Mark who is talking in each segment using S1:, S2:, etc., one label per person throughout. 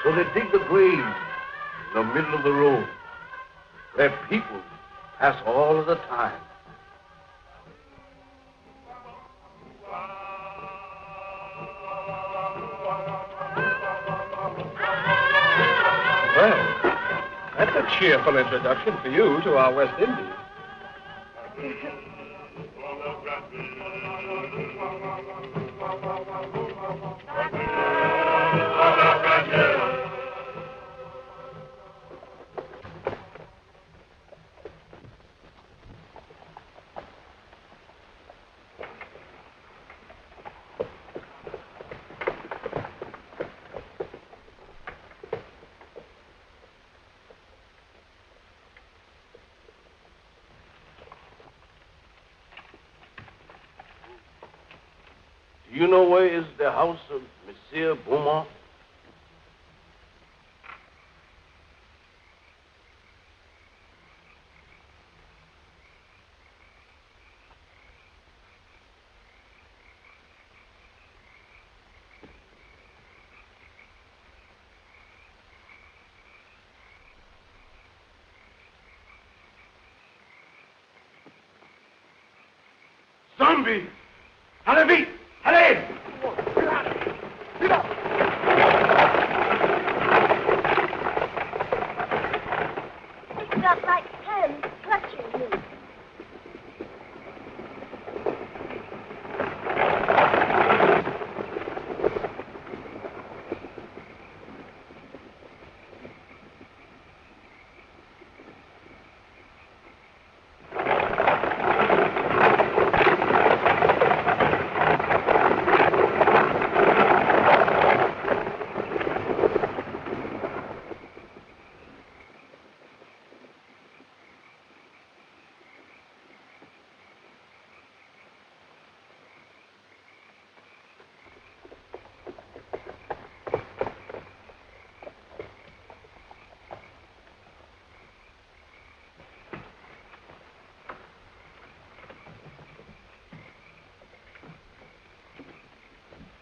S1: So they dig the grave in the middle of the road, where people pass all of the time.
S2: Well, that's a cheerful introduction for you to our West Indies.
S1: Do you know where is the house of Monsieur Beaumont? Zombie! Allez vite! Allez!
S3: It's got like hands clutching me.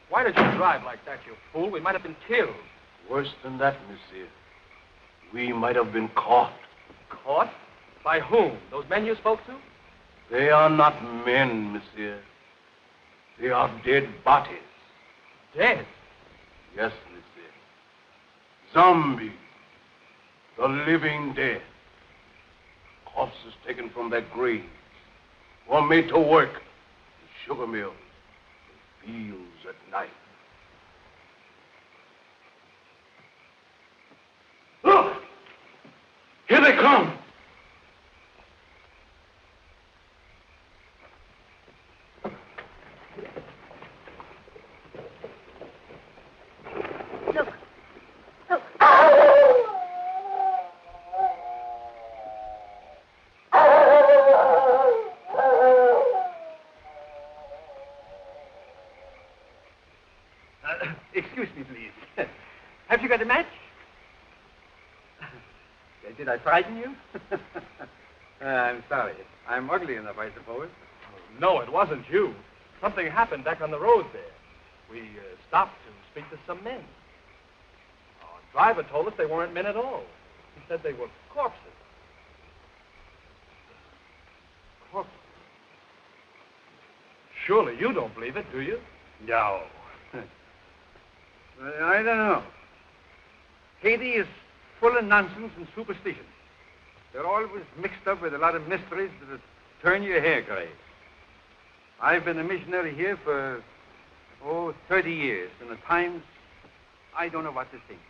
S2: Why did you drive like that, you fool? We might have been killed.
S1: Worse than that, monsieur. We might have been caught.
S2: Caught? By whom? Those men you spoke to?
S1: They are not men, monsieur. They are dead bodies.
S2: Dead?
S1: Yes, monsieur. Zombies. The living dead. Corpses taken from their graves. Or made to work in sugar mills, in fields at night. Look! Here they come!
S3: Look. Look.
S4: Excuse me, please. Have you got a match? Did I frighten you? I'm sorry. I'm ugly enough, I suppose.
S2: No, it wasn't you. Something happened back on the road there. We stopped to speak to some men. Our driver told us they weren't men at all. He said they were corpses.
S4: Corpses?
S2: Surely you don't believe it, do you?
S4: No. I don't know. Haiti is full of nonsense and superstition. They're always mixed up with a lot of mysteries that turn your hair gray. I've been a missionary here for, 30 years, and at times, I don't know what to think.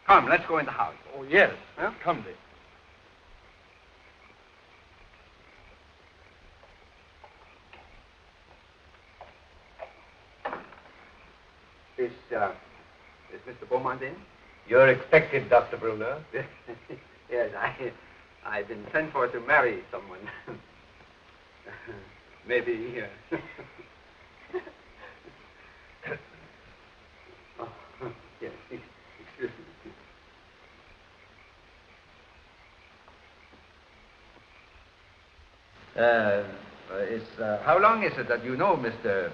S4: Come, let's go in the house.
S2: Oh, yes.
S4: Huh?
S2: Come, Dick.
S4: Is Mr. Beaumont in?
S5: You're expected, Dr. Bruner.
S4: Yes, I've been sent for to marry someone. Maybe. Oh, yes, excuse me. How long is it that you know Mr.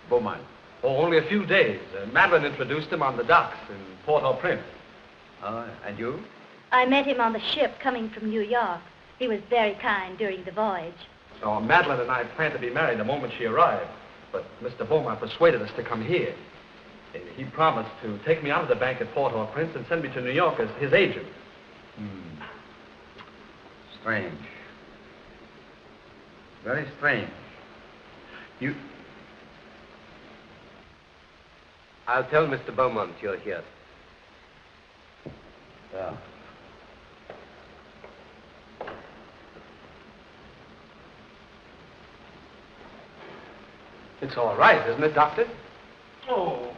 S4: Beaumont?
S2: Oh, only a few days. Madeline introduced him on the docks in Port-au-Prince.
S4: And you?
S3: I met him on the ship coming from New York. He was very kind during the voyage.
S2: Oh, Madeline and I planned to be married the moment she arrived. But Mr. Beaumont persuaded us to come here. He promised to take me out of the bank at Port-au-Prince and send me to New York as his agent.
S4: Strange. Very strange.
S5: I'll tell Mr. Beaumont you're here.
S4: Yeah.
S2: It's all right, isn't it, Doctor?
S4: Oh,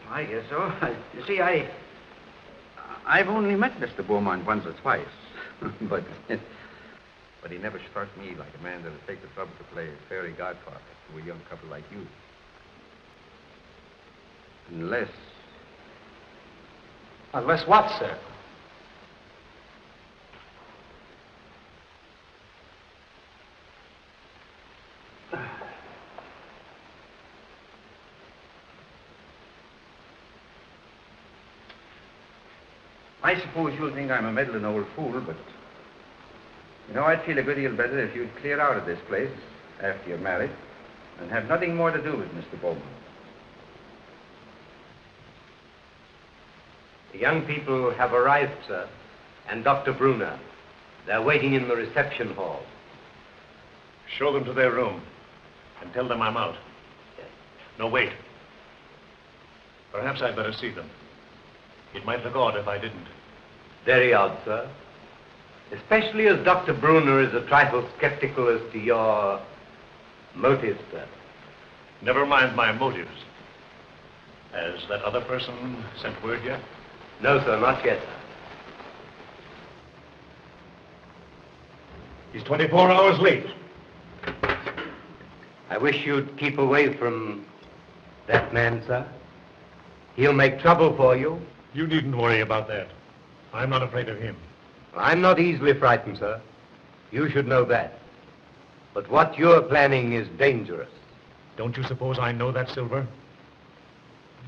S4: I guess so. You see, I've only met Mr. Beaumont once or twice, but he never struck me like a man that'll take the trouble to play fairy godfather to a young couple like you. Unless...
S2: Unless what, sir?
S4: I suppose you'll think I'm a meddling old fool, but... You know, I'd feel a good deal better if you'd clear out of this place after you're married and have nothing more to do with Mr. Beaumont.
S5: The young people have arrived, sir, and Dr. Brunner. They're waiting in the reception hall.
S1: Show them to their room and tell them I'm out.
S5: Yes.
S1: No, wait. Perhaps I'd better see them. It might look odd if I didn't.
S5: Very odd, sir. Especially as Dr. Brunner is a trifle skeptical as to your motives, sir.
S1: Never mind my motives. Has that other person sent word yet?
S5: No, sir, not yet, sir.
S1: He's 24 hours late.
S5: I wish you'd keep away from that man, sir. He'll make trouble for you.
S1: You needn't worry about that. I'm not afraid of him.
S5: I'm not easily frightened, sir. You should know that. But what you're planning is dangerous.
S1: Don't you suppose I know that, Silver?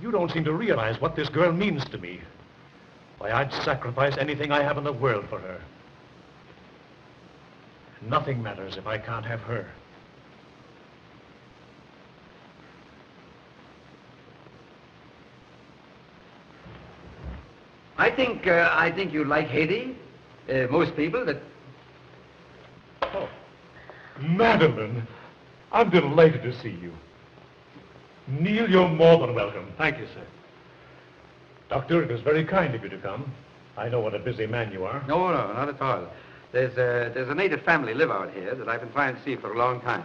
S1: You don't seem to realize what this girl means to me. Why, I'd sacrifice anything I have in the world for her. Nothing matters if I can't have her.
S4: I think you like Haiti. Most people that...
S1: Oh, Madeline, I'm delighted to see you. Neil, you're more than welcome.
S2: Thank you, sir.
S1: Doctor, it was very kind of you to come. I know what a busy man you are.
S4: No, not at all. There's a native family live out here that I've been trying to see for a long time.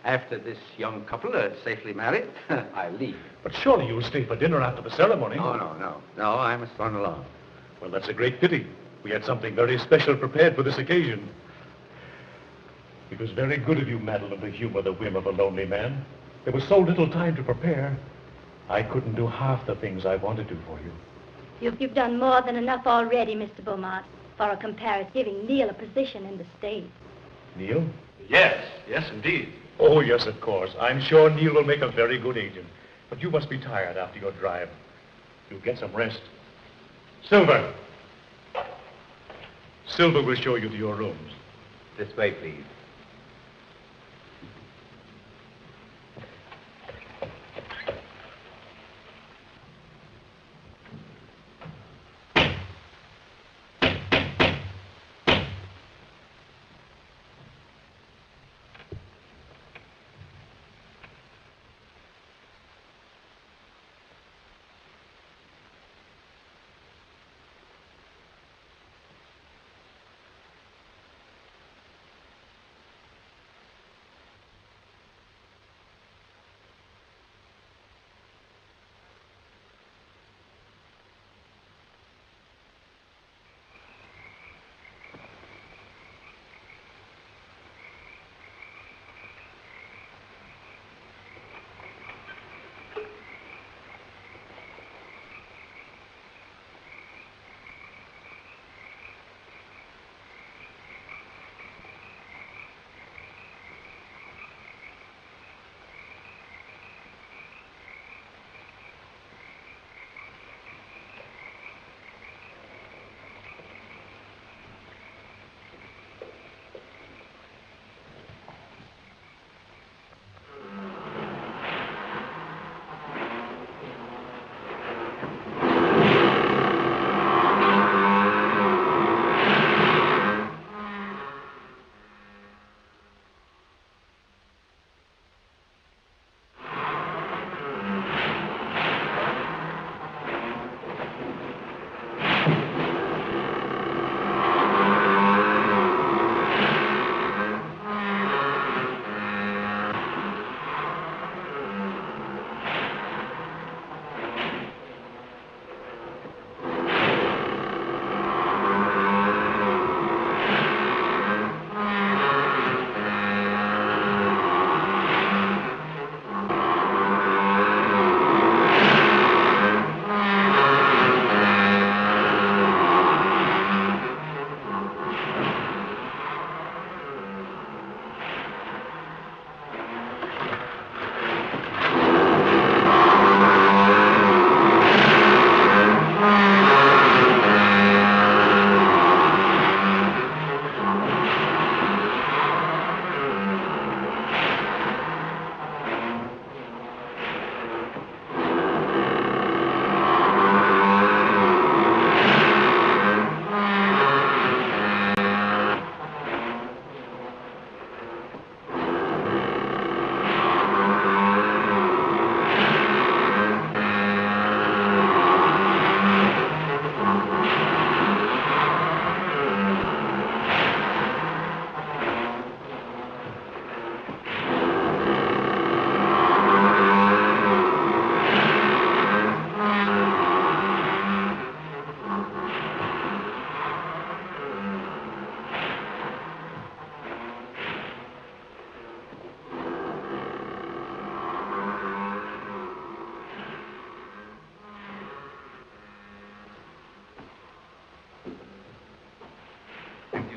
S4: After this young couple are safely married, I'll leave.
S1: But surely you'll stay for dinner after the ceremony.
S4: No, I must run along.
S1: Well, that's a great pity. We had something very special prepared for this occasion. It was very good of you, Madeline, to humor the whim of a lonely man. There was so little time to prepare. I couldn't do half the things I wanted to for you.
S3: You've done more than enough already, Mr. Beaumont, for a comparative, giving Neil a position in the state.
S1: Neil?
S2: Yes, indeed.
S1: Oh, yes, of course. I'm sure Neil will make a very good agent. But you must be tired after your drive. You'll get some rest. Silver! Silver will show you to your rooms.
S5: This way, please.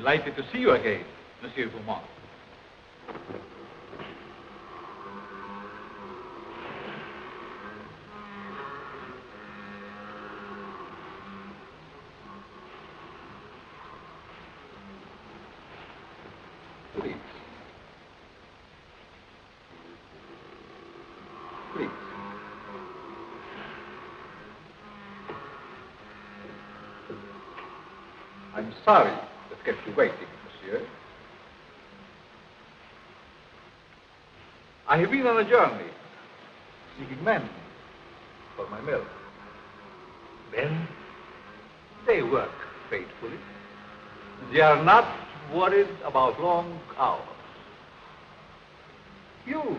S6: Delighted to see you again, Monsieur Beaumont. Please. Please. I'm sorry that kept you waiting, monsieur. I have been on a journey, seeking men for my mill. Men? They work faithfully. They are not worried about long hours. You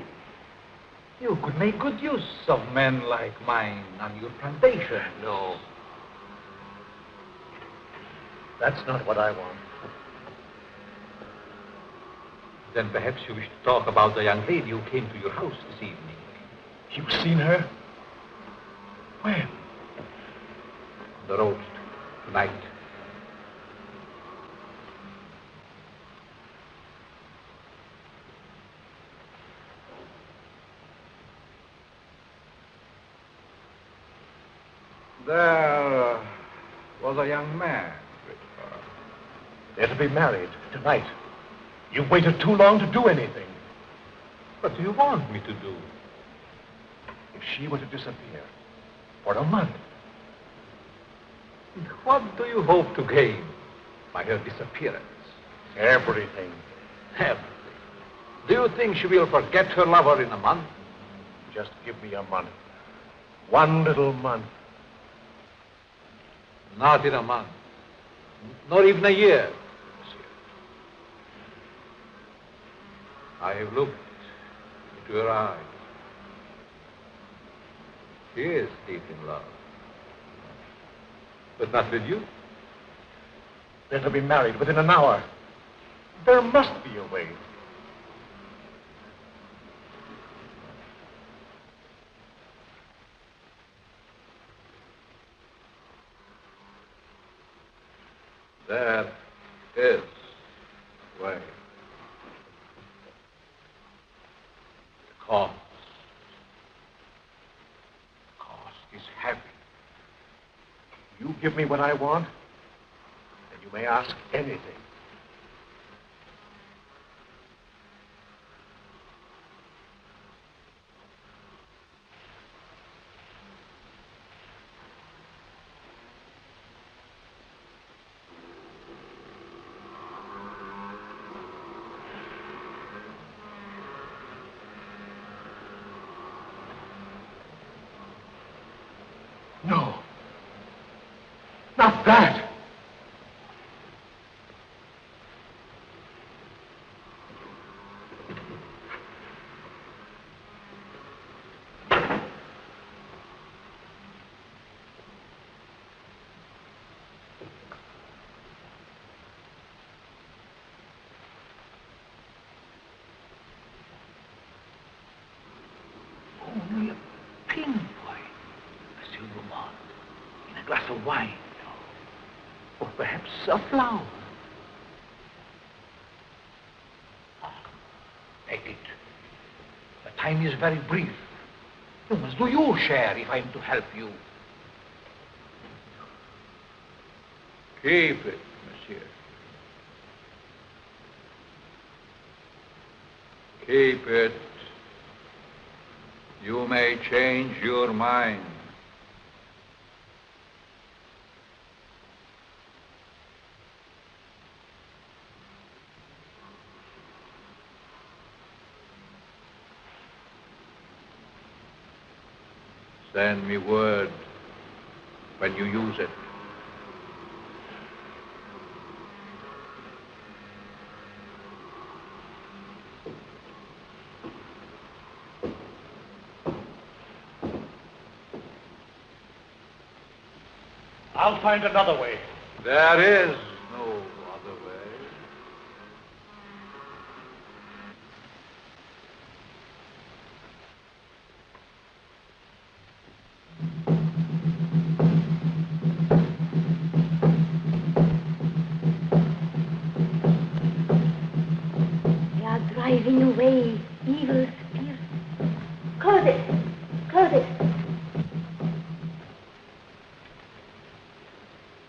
S6: could make good use of men like mine on your plantation.
S1: No.
S6: That's not what I want. Then perhaps you wish to talk about the young lady who came to your house this evening.
S1: You've seen her? When?
S6: On the road tonight. There was a young man with her.
S1: They're to be married tonight. You've waited too long to do anything.
S6: What do you want me to do?
S1: If she were to disappear for a month,
S6: What do you hope to gain by her disappearance?
S1: everything.
S6: Everything. Do you think she will forget her lover in a month?
S1: Just give me a month. One little month.
S6: Not in a month. Not even a year, monsieur. I have looked into her eyes. She is deep in love. But not with you.
S1: They're to be married within an hour. There must be a way.
S6: There is a way.
S1: The cost is heavy. You give me what I want, and you may ask anything. No. Not that.
S6: Only a pinpoint, Monsieur Beaumont, in a glass of wine, or perhaps a flower. Take it. The time is very brief. You must do your share if I'm to help you. Keep it, monsieur. Keep it. You may change your mind. Send me word when you use it.
S1: I'll find another way.
S6: There is no other way.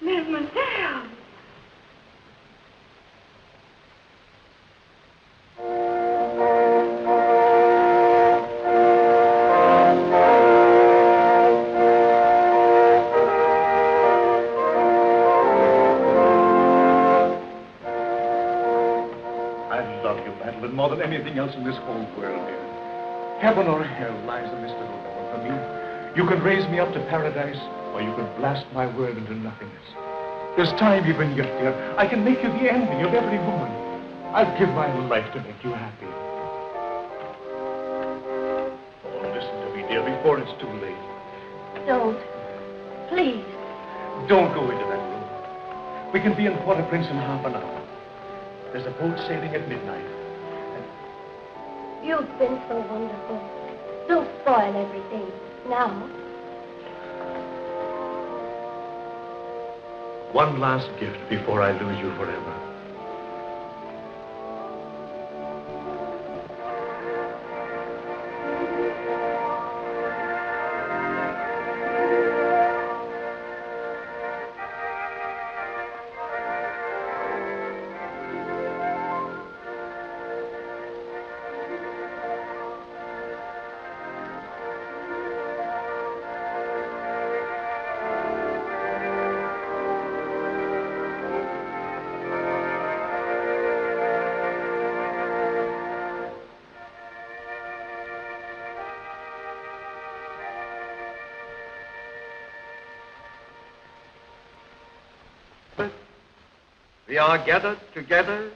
S3: Mademoiselle.
S6: I love you, Madeline, more than anything else in this whole world, dear. Heaven or hell lies in this little moment for me. You can raise me up to paradise, or you can blast my world into nothingness. There's time even yet, dear. I can make you the envy of every woman. I'll give my life to make you happy. Oh, listen to me, dear, before it's too late.
S3: Don't. Please.
S6: Don't go into that room. We can be in Port-au-Prince in half an hour. There's a boat sailing at midnight.
S3: You've been so wonderful. Don't spoil everything. Now.
S6: One last gift before I lose you forever.
S4: We are gathered together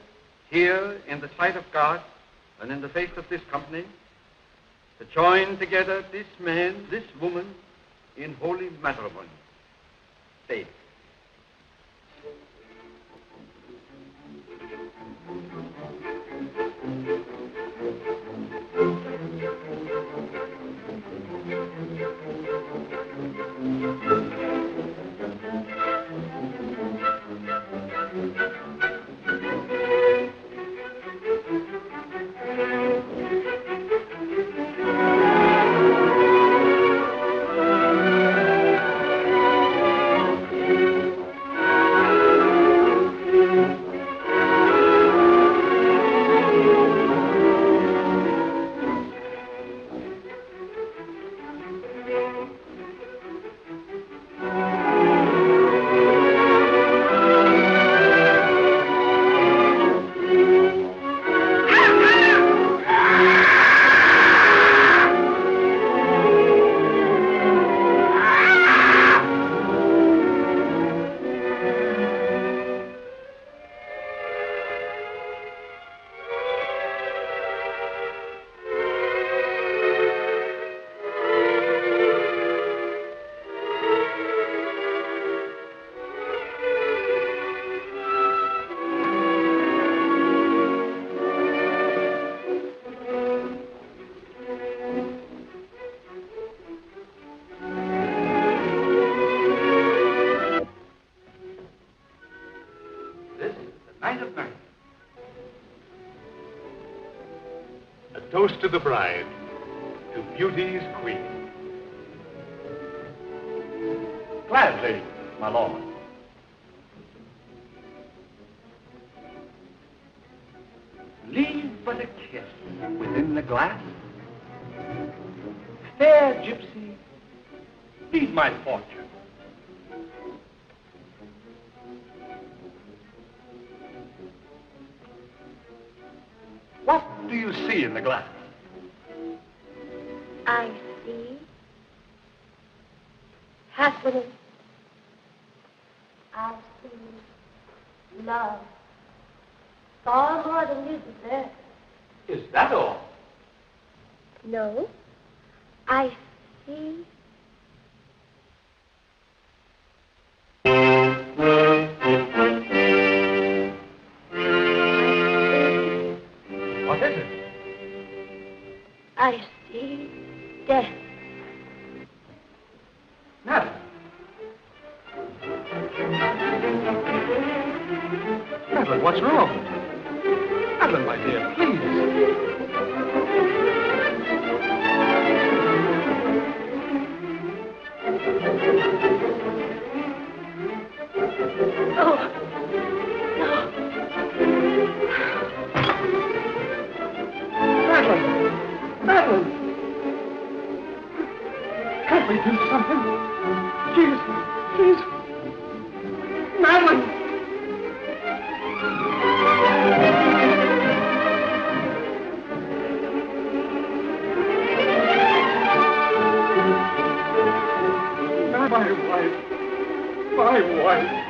S4: here in the sight of God and in the face of this company to join together this man, this woman in holy matrimony. Faith.
S6: Toast to the bride, to beauty's queen. Gladly, my lord.
S5: Leave but a kiss within the glass. Fair gypsy, lead my fortune. What do you see in the glass?
S3: I see happiness. I see love. Far more than you deserve.
S5: Is that all?
S3: No. I see.
S6: What is it?
S3: I see death.
S6: Madeline. Madeline, what's wrong? Madeline, my dear, please.
S2: My wife.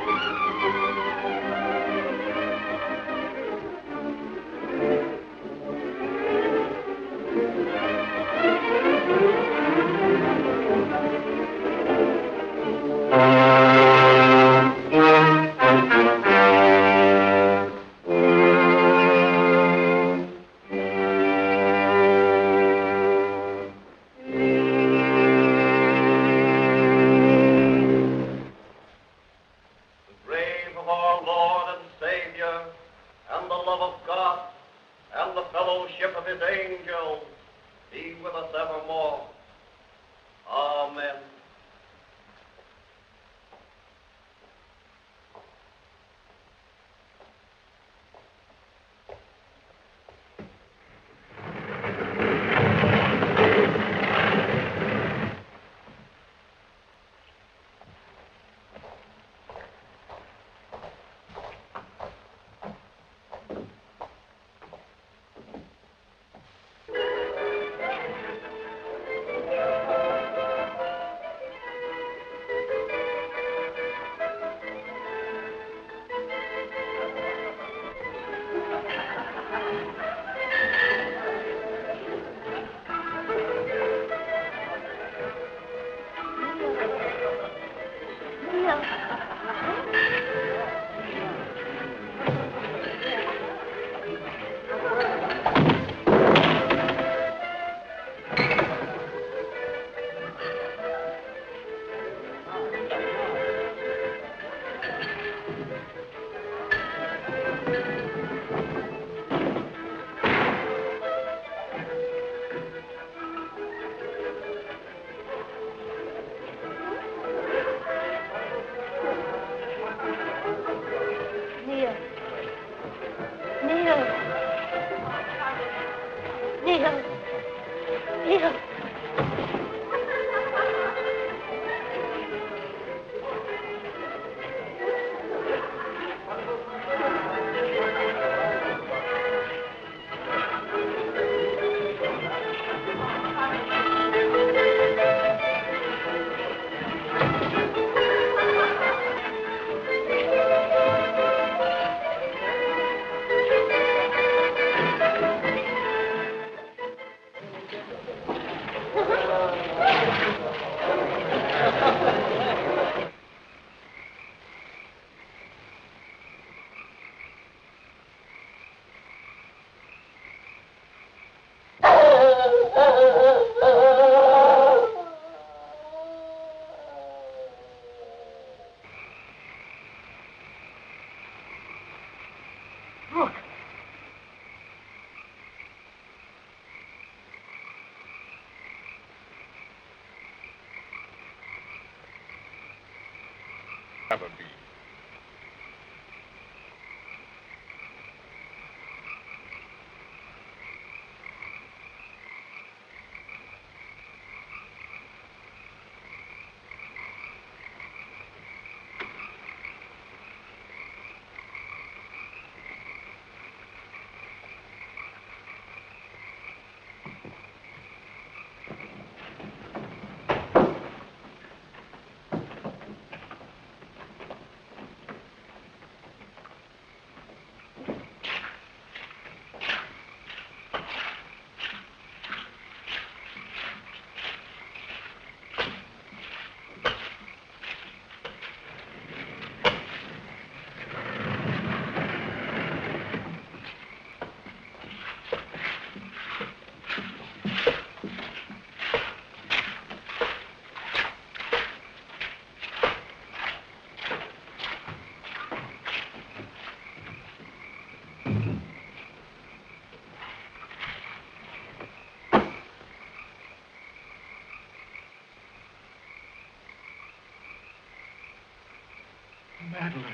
S1: Madeline.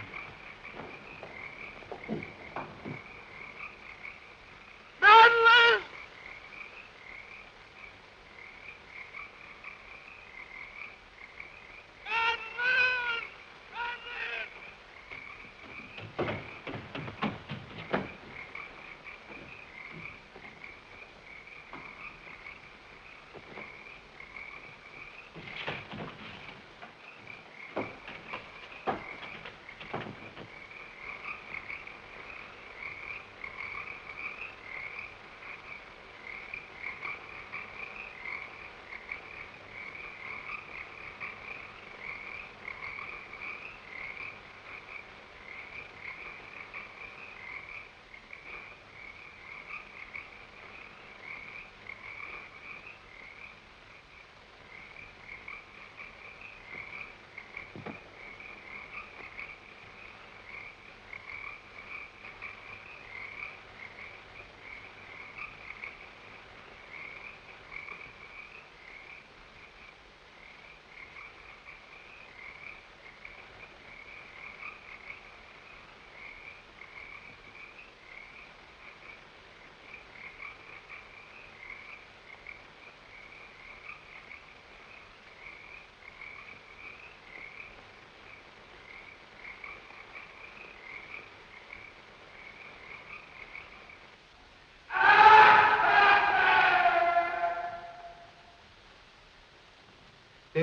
S1: Madeline!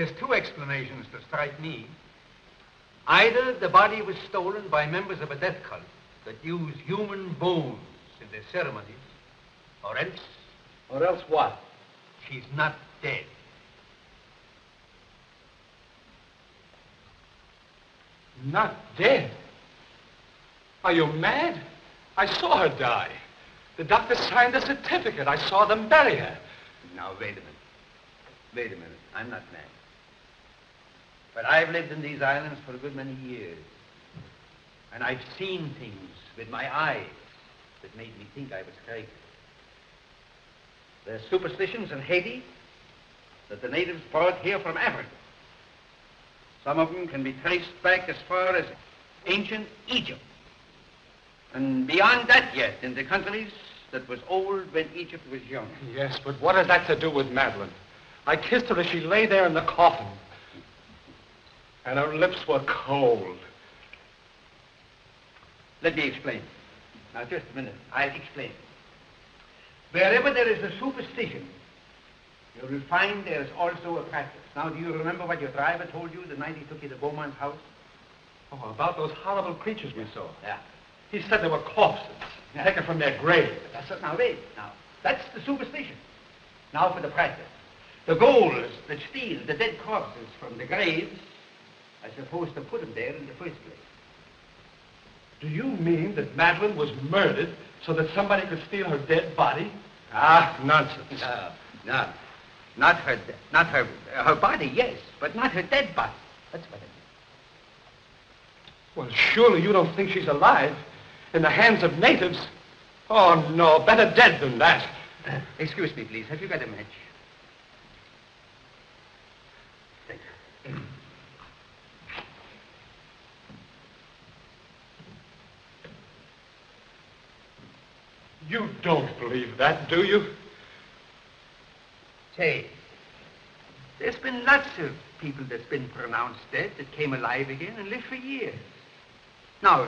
S5: There's two explanations that strike me. Either the body was stolen by members of a death cult that use human bones in their ceremonies, or else...
S6: Or else what?
S5: she's not dead.
S2: Not dead? Are you mad? I saw her die. The doctor signed the certificate. I saw them bury her.
S5: Now, wait a minute. Wait a minute. I'm not mad. But I've lived in these islands for a good many years. And I've seen things with my eyes that made me think I was crazy. There's superstitions in Haiti that the natives brought here from Africa. Some of them can be traced back as far as ancient Egypt. And beyond that yet, in the countries that was old when Egypt was young.
S2: Yes, but what has that to do with Madeline? I kissed her as she lay there in the coffin. And her lips were cold.
S5: Let me explain. Now, just a minute. I'll explain. Wherever there is a superstition, you will find there is also a practice. Now, do you remember what your driver told you the night he took you to Beaumont's house?
S2: Oh, about those horrible creatures we saw.
S5: Yeah.
S2: He said they were corpses, taken from their grave.
S5: That's it. Now, wait. Now, that's the superstition. Now for the practice. The ghouls that steal the dead corpses from the graves are supposed to put them there in the first place.
S2: Do you mean that Madeline was murdered so that somebody could steal her dead body? Ah, nonsense.
S5: No. Not her body, yes, but not her dead body. That's what it is.
S2: Well, surely you don't think she's alive in the hands of natives? Oh, no, better dead than that.
S5: Excuse me, please. Have you got a match? Thank you.
S2: You don't believe that, do you?
S5: Say, there's been lots of people that's been pronounced dead that came alive again and lived for years. Now,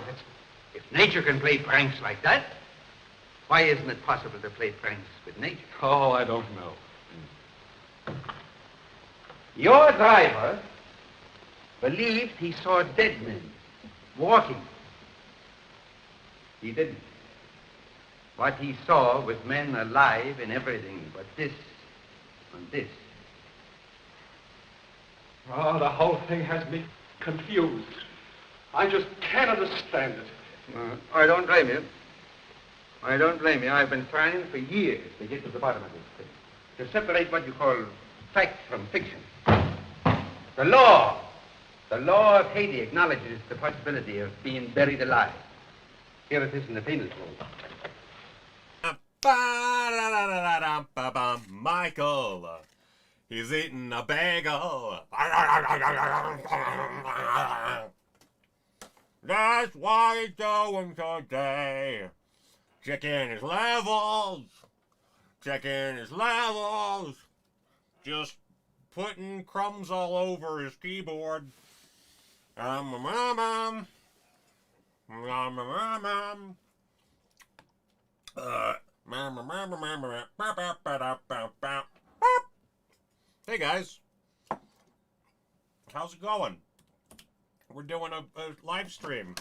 S5: if nature can play pranks like that, why isn't it possible to play pranks with nature?
S2: Oh, I don't know.
S5: Your driver believed he saw dead men walking. He didn't. What he saw was men alive in everything but this and this.
S2: Oh, the whole thing has me confused. I just can't understand it.
S5: I don't blame you. I don't blame you. I've been trying for years to get to the bottom of this thing. To separate what you call fact from fiction. The law of Haiti acknowledges the possibility of being buried alive. Here it is in the penal code.
S7: Michael, he's eating a bagel. That's what he's doing today. Checking his levels. Just putting crumbs all over his keyboard. Hey guys, how's it going? We're doing a live stream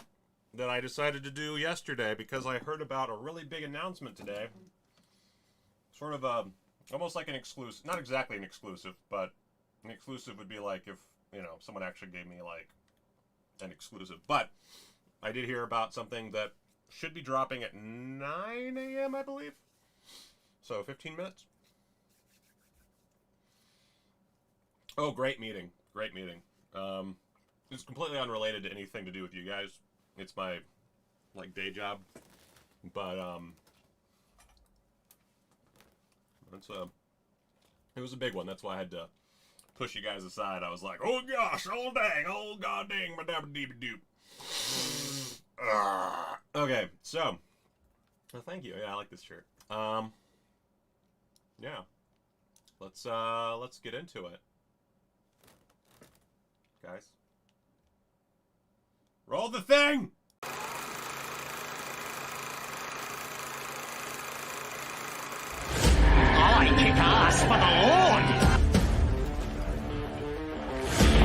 S7: that I decided to do yesterday because I heard about a really big announcement today. Sort of almost like an exclusive, not exactly an exclusive, but an exclusive would be like if, you know, someone actually gave me like an exclusive. But I did hear about something that should be dropping at 9 a.m., I believe. So 15 minutes. Oh, great meeting. Great meeting. It's completely unrelated to anything to do with you guys. It's my, like, day job. But, it was a big one. That's why I had to push you guys aside. I was like, oh gosh, oh dang, oh god dang, ma-dabba-dee-ba-doop. Okay, so, well, thank you. Yeah, I like this shirt. Yeah. Let's get into it. Guys. Roll the thing!
S8: I kick ass for the Lord!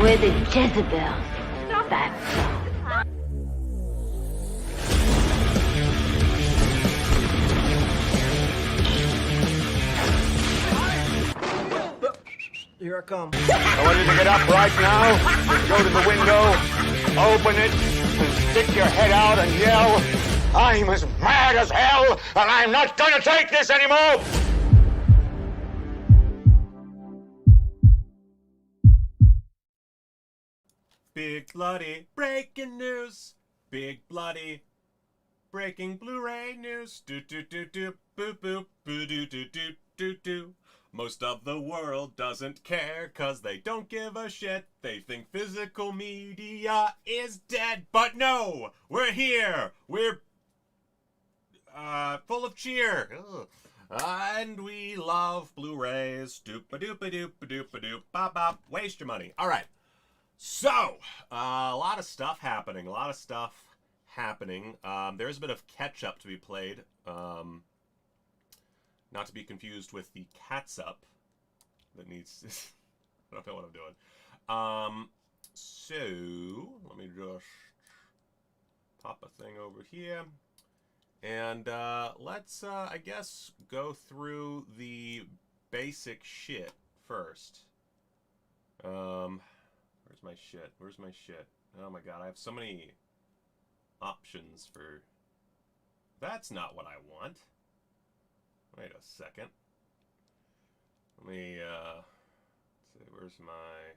S8: We're the Jezebels. That's all.
S9: Here I come.
S10: I want you to get up right now and go to the window, open it, and stick your head out and yell, "I'm as mad as hell, and I'm not going to take this anymore!"
S7: Big bloody breaking news. Big bloody breaking Blu-ray news. Do do do do boop boop boo do do do do do. Most of the world doesn't care, 'cause they don't give a shit. They think physical media is dead. But no! We're here! We're full of cheer. Ugh. And we love Blu-rays. Doop-a-doop-a-doop-a-doop-a-doop. Bop-bop. Waste your money. All right. So, a lot of stuff happening. There's a bit of catch-up to be played. Not to be confused with the catsup that needs... I don't know what I'm doing. So, let me just pop a thing over here. And let's, I guess, go through the basic shit first. Where's my shit? Where's my shit? Oh my god, I have so many options for... That's not what I want. Wait a second. Let me, let's see, where's my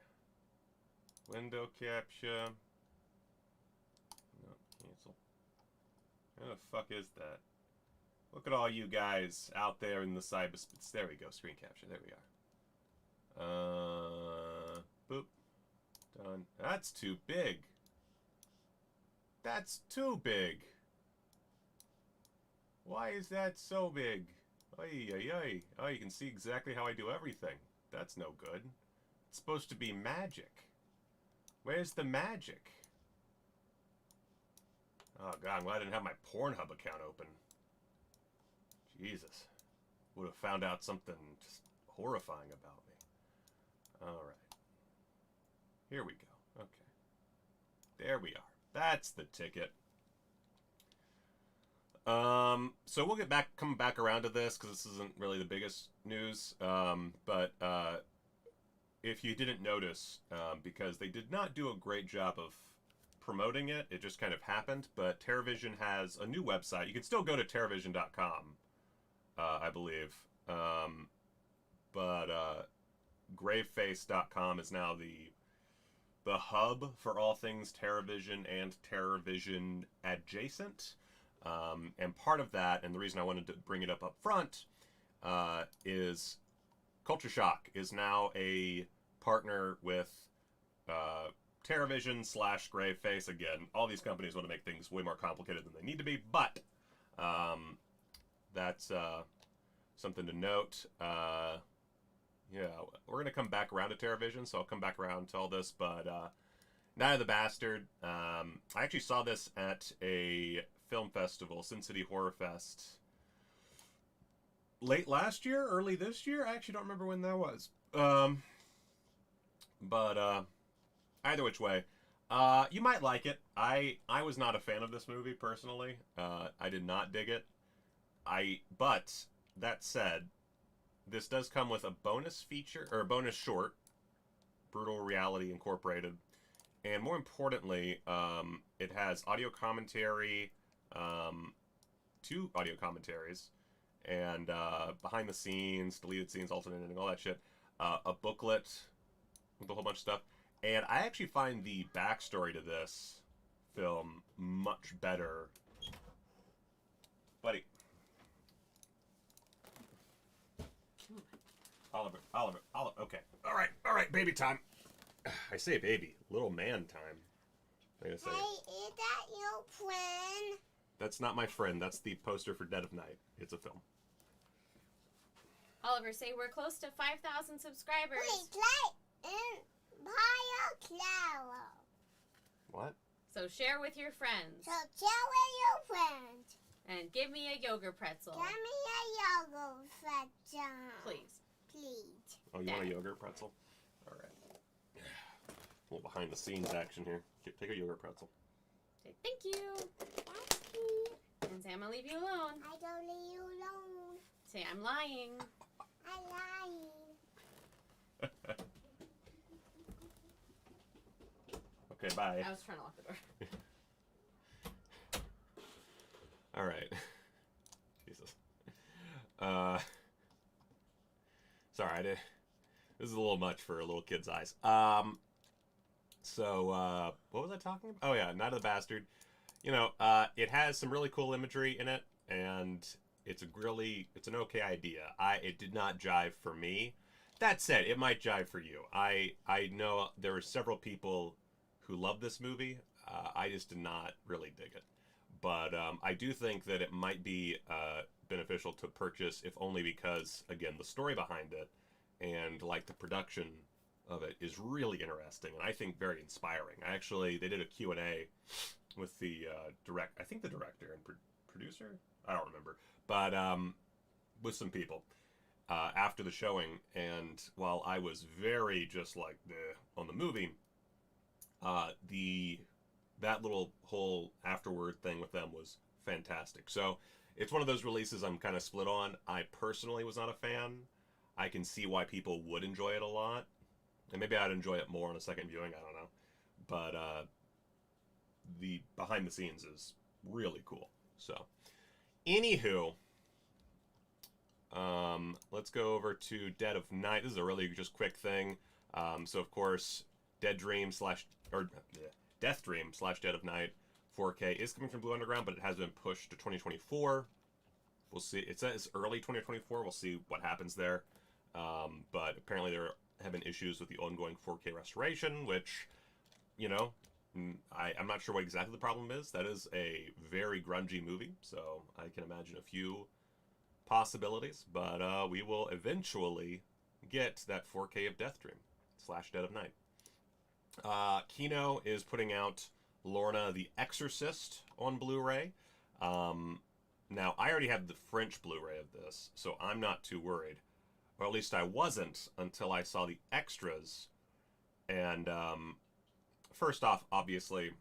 S7: window capture? No, cancel. Where the fuck is that? Look at all you guys out there in the cyberspace. There we go, screen capture. There we are. Boop. Done. That's too big. That's too big. Why is that so big? Ay, ay, ay. Oh, you can see exactly how I do everything. That's no good. It's supposed to be magic. Where's the magic? Oh god, I'm glad I didn't have my Pornhub account open. Jesus. Would have found out something just horrifying about me. Alright. Here we go. Okay. There we are. That's the ticket. So we'll come back around to this, because this isn't really the biggest news. But if you didn't notice, because they did not do a great job of promoting it, it just kind of happened. But TerrorVision has a new website. You can still go to TerrorVision.com, I believe. But Graveface.com is now the hub for all things TerrorVision and TerrorVision adjacent. And part of that, and the reason I wanted to bring it up front, is Culture Shock is now a partner with TerrorVision / Graveface. Again, all these companies want to make things way more complicated than they need to be, but that's something to note. Yeah, we're going to come back around to TerrorVision, so I'll come back around to all this, but Night of the Bastard, I actually saw this at a film festival, Sin City Horror Fest, late last year, early this year. I actually don't remember when that was. But either which way, you might like it. I was not a fan of this movie personally. I did not dig it. But that said, this does come with a bonus feature or a bonus short, Brutal Reality Incorporated, and more importantly, it has audio commentary. 2 audio commentaries, and behind the scenes, deleted scenes, alternate ending, all that shit. A booklet with a whole bunch of stuff. And I actually find the backstory to this film much better. Buddy. Oliver, okay. All right, baby time. I say baby, little man time. Wait a second.
S11: Hey, is that your friend?
S7: That's not my friend. That's the poster for Dead of Night. It's a film.
S12: Oliver, say we're close to 5,000 subscribers.
S11: Wait, like Empire Clara.
S7: What?
S12: So share with your friends.
S11: So share with your friends.
S12: And give me a yogurt pretzel.
S11: Give me a yogurt pretzel.
S12: Please.
S11: Please.
S7: Oh, you want a yogurt pretzel? All right. A little behind the scenes action here. Take a yogurt pretzel.
S12: Say thank you. And say I'm gonna leave you alone.
S11: I don't leave you alone.
S12: Say I'm lying.
S11: I'm lying.
S7: Okay, bye.
S12: I was trying to lock the door.
S7: All right. Jesus. Sorry, this is a little much for a little kid's eyes. So, what was I talking about? Oh, yeah, Night of the Bastard. You know, it has some really cool imagery in it, and it's an okay idea. It did not jive for me. That said, it might jive for you. I know there are several people who love this movie. I just did not really dig it. But I do think that it might be beneficial to purchase, if only because, again, the story behind it and, like, the production of it is really interesting and I think very inspiring. They did a Q&A with the I think the director and producer? I don't remember. But with some people after the showing, and while I was very just like on the movie, that little whole afterward thing with them was fantastic. So it's one of those releases I'm kind of split on. I personally was not a fan. I can see why people would enjoy it a lot. And maybe I'd enjoy it more on a second viewing, I don't know. But the behind the scenes is really cool. So, anywho, let's go over to Dead of Night. This is a really just quick thing. So, of course, Death Dream / Dead of Night 4K is coming from Blue Underground, but it has been pushed to 2024. We'll see. It says early 2024. We'll see what happens there. But apparently they're having issues with the ongoing 4K restoration, which, you know, I'm not sure what exactly the problem is. That is a very grungy movie, so I can imagine a few possibilities. But we will eventually get that 4K of Death Dream / Dead of Night. Kino is putting out Lorna the Exorcist on Blu-ray. Now, I already have the French Blu-ray of this, so I'm not too worried. Or at least I wasn't until I saw the extras. And first off, obviously,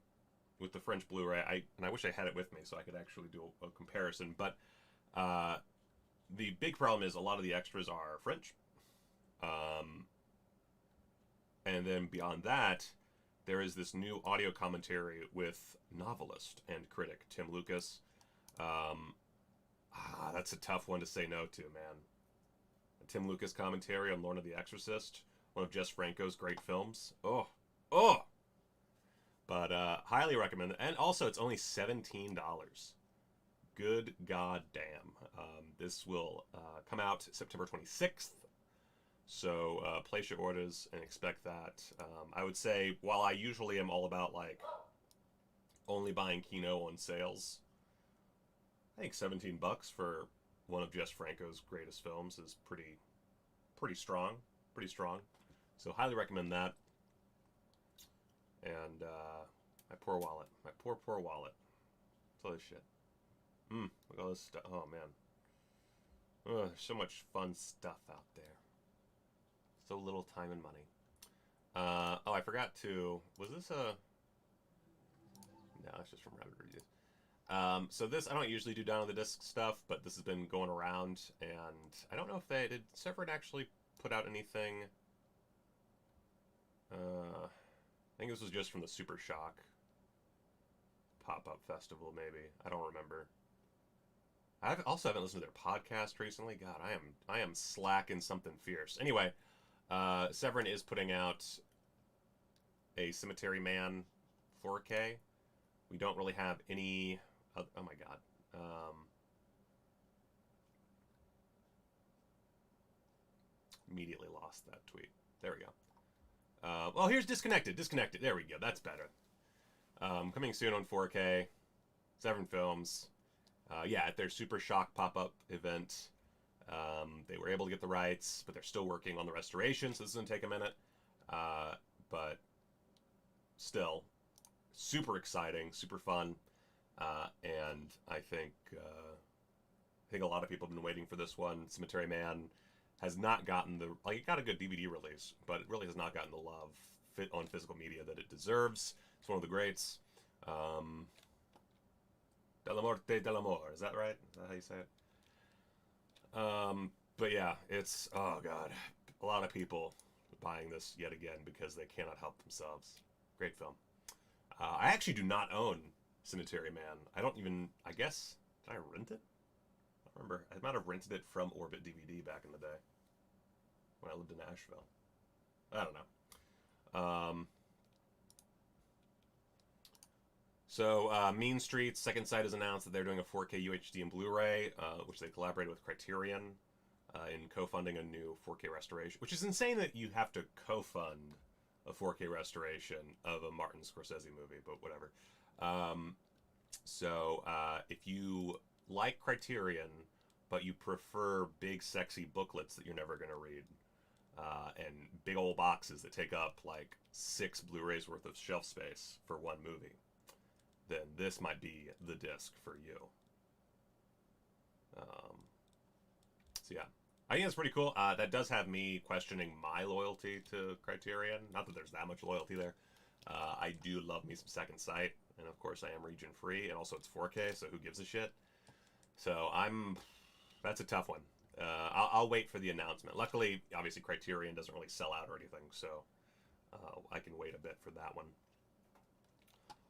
S7: with the French Blu-ray, I wish I had it with me so I could actually do a comparison. But the big problem is a lot of the extras are French. And then beyond that, there is this new audio commentary with novelist and critic Tim Lucas. That's a tough one to say no to, man. A Tim Lucas commentary on Lorna the Exorcist, one of Jess Franco's great films. Oh! But highly recommend it. And also, it's only $17. Good goddamn. This will come out September 26th. So place your orders and expect that. I would say, while I usually am all about like only buying Kino on sales, I think $17 for one of Jess Franco's greatest films is pretty strong. Pretty strong. So highly recommend that. And my poor wallet. My poor wallet. What's all this shit? Look at all this stuff. Oh man. There's so much fun stuff out there. So little time and money. Oh, I forgot to... Was this a... No, it's just from Rabbit Reviews. So this, I don't usually do down on the disc stuff, but this has been going around, and I don't know if they... Did Severin actually put out anything? I think this was just from the Super Shock pop-up festival, maybe. I don't remember. I also haven't listened to their podcast recently. God, I am slacking something fierce. Anyway... Severin is putting out a Cemetery Man 4K. We don't really have any... Oh my god. Immediately lost that tweet. There we go. Well, here's Disconnected. There we go. That's better. Coming soon on 4K. Severin Films. Yeah, at their Super Shock pop-up event... they were able to get the rights, but they're still working on the restoration, so this is going to take a minute. But still, super exciting, super fun, and I think a lot of people have been waiting for this one. Cemetery Man has not gotten the... Like, it got a good DVD release, but it really has not gotten the love on physical media that it deserves. It's one of the greats. De la Morte de l'Amor, is that right? Is that how you say it? But yeah, it's, oh god, a lot of people buying this yet again because they cannot help themselves. Great film. I actually do not own Cemetery Man. I don't even, I guess, did I rent it? I don't remember. I might have rented it from Orbit DVD back in the day when I lived in Nashville. I don't know. So, Mean Streets, Second Sight has announced that they're doing a 4K UHD and Blu-ray, which they collaborated with Criterion in co-funding a new 4K restoration, which is insane that you have to co-fund a 4K restoration of a Martin Scorsese movie, but whatever. If you like Criterion, but you prefer big, sexy booklets that you're never going to read, and big old boxes that take up like 6 Blu-rays worth of shelf space for one movie, then this might be the disc for you. So yeah, I think that's pretty cool. That does have me questioning my loyalty to Criterion. Not that there's that much loyalty there. I do love me some Second Sight, and of course I am region free, and also it's 4K, so who gives a shit? So that's a tough one. I'll wait for the announcement. Luckily, obviously Criterion doesn't really sell out or anything, so I can wait a bit for that one.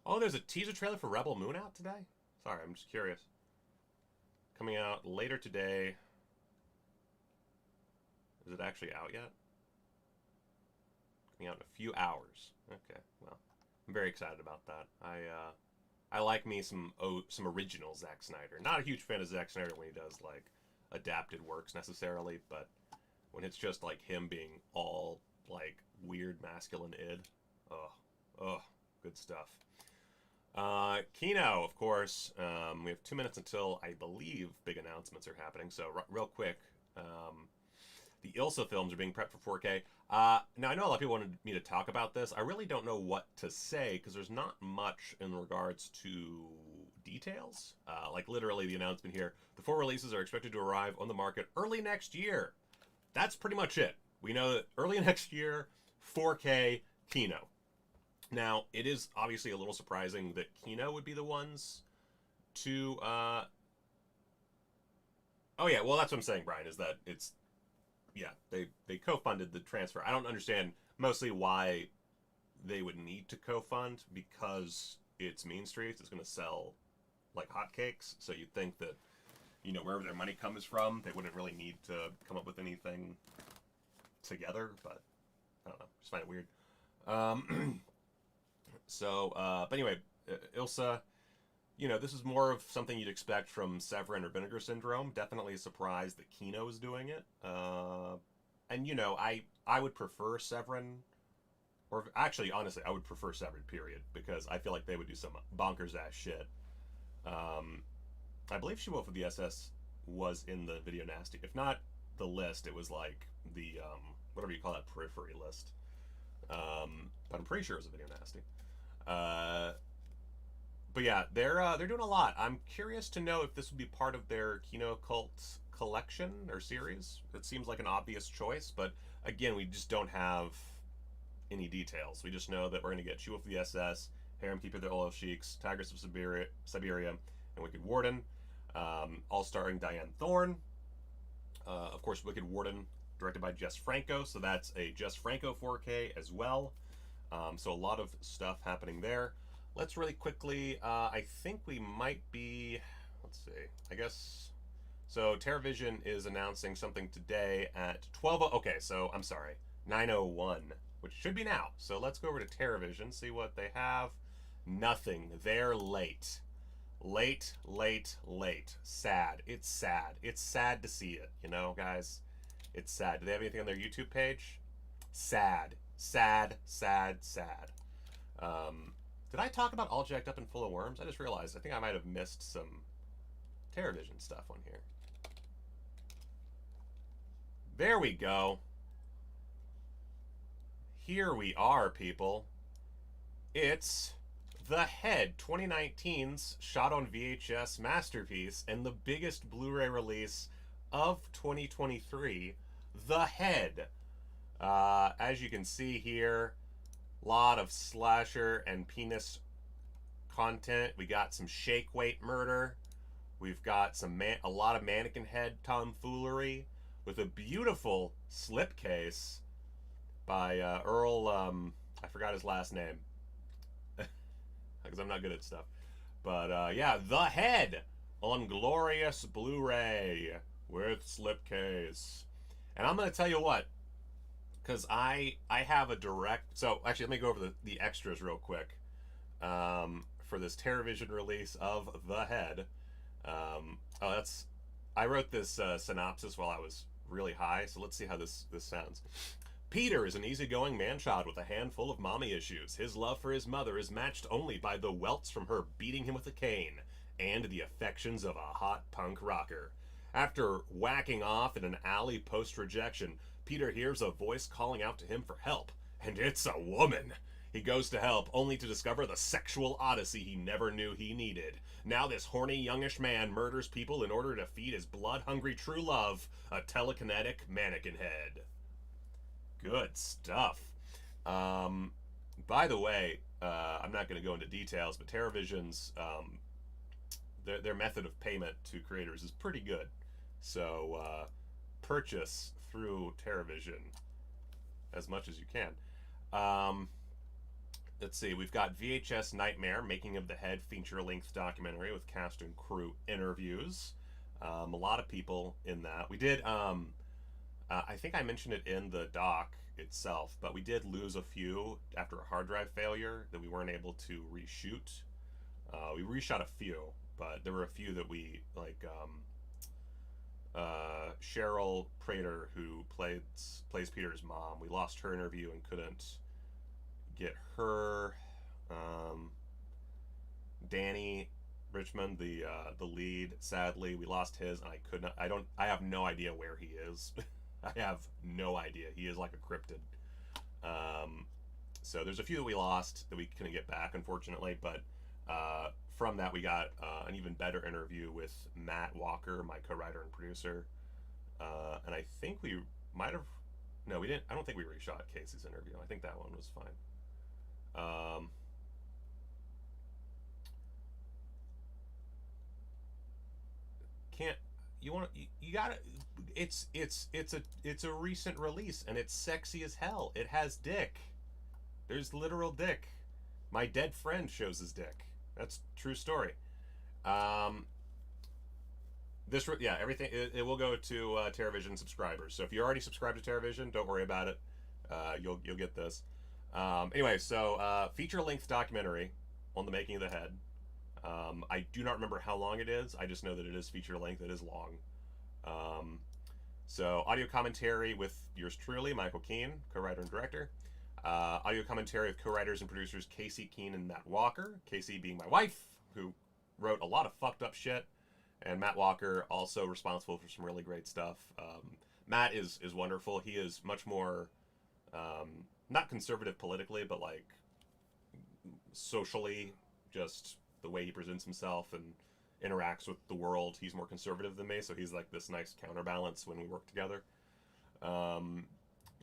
S7: Oh, there's a teaser trailer for Rebel Moon out today? Sorry, I'm just curious. Coming out later today. Is it actually out yet? Coming out in a few hours. Okay, well, I'm very excited about that. I like me some original Zack Snyder. Not a huge fan of Zack Snyder when he does like adapted works necessarily, but when it's just like him being all like weird masculine id, good stuff. Kino, of course. We have 2 minutes until I believe big announcements are happening. So real quick, the Ilsa films are being prepped for 4K. Now I know a lot of people wanted me to talk about this. I really don't know what to say because there's not much in regards to details. Like literally the announcement here. The 4 releases are expected to arrive on the market early next year. That's pretty much it. We know that early next year, 4K Kino. Now, it is obviously a little surprising that Kino would be the ones to, oh yeah, well that's what I'm saying, Brian, is that it's, yeah, they co-funded the transfer. I don't understand mostly why they would need to co-fund, because it's Mean Streets, it's going to sell like hotcakes, so you'd think that, you know, wherever their money comes from, they wouldn't really need to come up with anything together, but I don't know, just find it weird. But anyway, Ilsa, you know, this is more of something you'd expect from Severin or Vinegar Syndrome. Definitely surprised that Kino is doing it. And, you know, I would prefer Severin, or actually, honestly, I would prefer Severin, period, because I feel like they would do some bonkers-ass shit. I believe She Wolf of the SS was in the Video Nasty. If not the list, it was like the, whatever you call that, periphery list. But I'm pretty sure it was a Video Nasty. But yeah, they're doing a lot. I'm curious to know if this would be part of their Kino Cult collection or series. It seems like an obvious choice, but again, we just don't have any details. We just know that we're going to get She Wolf of the SS, Harem Keeper of the Oil Sheiks, Tigress of Siberia, and Wicked Warden, all starring Diane Thorne. Of course, Wicked Warden, directed by Jess Franco, so that's a Jess Franco 4K as well. So a lot of stuff happening there. Let's really quickly, I think we might be, let's see, I guess, so TerraVision is announcing something today at 12, okay, so I'm sorry, 9:01, which should be now. So let's go over to TerraVision, see what they have. Nothing, they're late. Late. Sad, it's sad. It's sad to see it, you know, guys? It's sad. Do they have anything on their YouTube page? Sad. Did I talk about All Jacked Up and Full of Worms? I just realized. I think I might have missed some TerraVision stuff on here. There we go. Here we are, people. It's The Head, 2019's shot on VHS masterpiece and the biggest Blu-ray release of 2023, The Head. As you can see here, lot of slasher and penis content. We got some shake weight murder. We've got a lot of mannequin head tomfoolery with a beautiful slipcase by Earl. I forgot his last name because I'm not good at stuff. But yeah, The Head on glorious Blu-ray with slipcase. And I'm gonna tell you what, because I have a direct. So actually, let me go over the extras real quick for this TerrorVision release of The Head. I wrote this synopsis while I was really high, so let's see how this sounds. Peter is an easygoing man-child with a handful of mommy issues. His love for his mother is matched only by the welts from her beating him with a cane and the affections of a hot punk rocker. After whacking off in an alley post-rejection, Peter hears a voice calling out to him for help, and it's a woman. He goes to help, only to discover the sexual odyssey he never knew he needed. Now this horny, youngish man murders people in order to feed his blood-hungry true love, a telekinetic mannequin head. Good stuff. By the way, I'm not going to go into details, but TerrorVision's their method of payment to creators is pretty good. So purchase through TerrorVision as much as you can. Let's see, we've got VHS Nightmare, Making of the Head feature-length documentary with cast and crew interviews. A lot of people in that. We did, I think I mentioned it in the doc itself, but we did lose a few after a hard drive failure that we weren't able to reshoot. We reshot a few, but there were a few that we, like, Cheryl Prater, who plays Peter's mom, we lost her interview and couldn't get her. Danny Richmond, the lead, sadly we lost his, and I have no idea where he is. I have no idea. He is like a cryptid. So there's a few that we lost that we couldn't get back, unfortunately, but from that we got an even better interview with Matt Walker, my co-writer and producer, and I think we might have, no, we didn't, I don't think we reshot Casey's interview. I think that one was fine. You gotta, it's a recent release and it's sexy as hell. It has dick. There's literal dick. My dead friend shows his dick. That's true story. Everything, it will go to TerrorVision subscribers. So if you're already subscribed to TerrorVision, don't worry about it. You'll get this. Anyway, so feature-length documentary on the making of the head. I do not remember how long it is. I just know that it is feature-length. It is long. So audio commentary with yours truly, Michael Keene, co-writer and director. Audio commentary with co-writers and producers Casey Keene and Matt Walker. Casey being my wife, who wrote a lot of fucked up shit, and Matt Walker also responsible for some really great stuff. Matt is wonderful. He is much more not conservative politically, but like socially, just the way he presents himself and interacts with the world. He's more conservative than me, so he's like this nice counterbalance when we work together.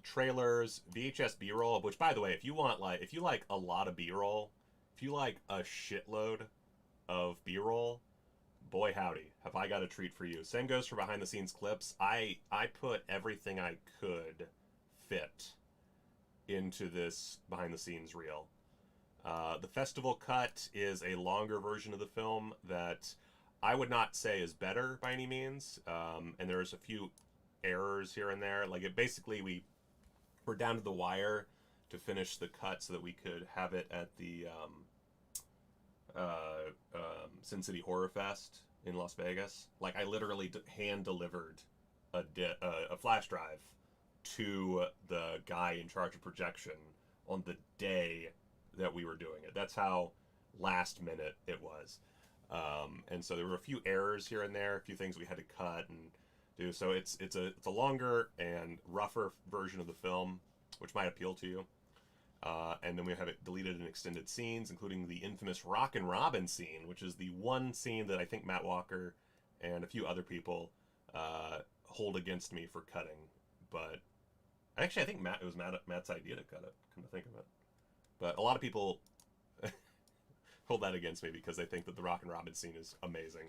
S7: Trailers, VHS B-roll, which by the way, if you like a lot of B-roll, if you like a shitload of B-roll, boy howdy, have I got a treat for you. Same goes for behind the scenes clips. I put everything I could fit into this behind the scenes reel. The festival cut is a longer version of the film that I would not say is better by any means, and there's a few errors here and there. Like, it basically, we're down to the wire to finish the cut so that we could have it at the Sin City Horror Fest in Las Vegas. Like, I literally hand delivered a flash drive to the guy in charge of projection on the day that we were doing it. That's how last minute it was. And so there were a few errors here and there, a few things we had to cut and do. So it's a longer and rougher version of the film, which might appeal to you. And then we have it deleted in extended scenes, including the infamous Rockin' Robin scene, which is the one scene that I think Matt Walker and a few other people hold against me for cutting. But actually, I think it was Matt's idea to cut it, come to think of it. But a lot of people hold that against me because they think that the Rockin' Robin scene is amazing.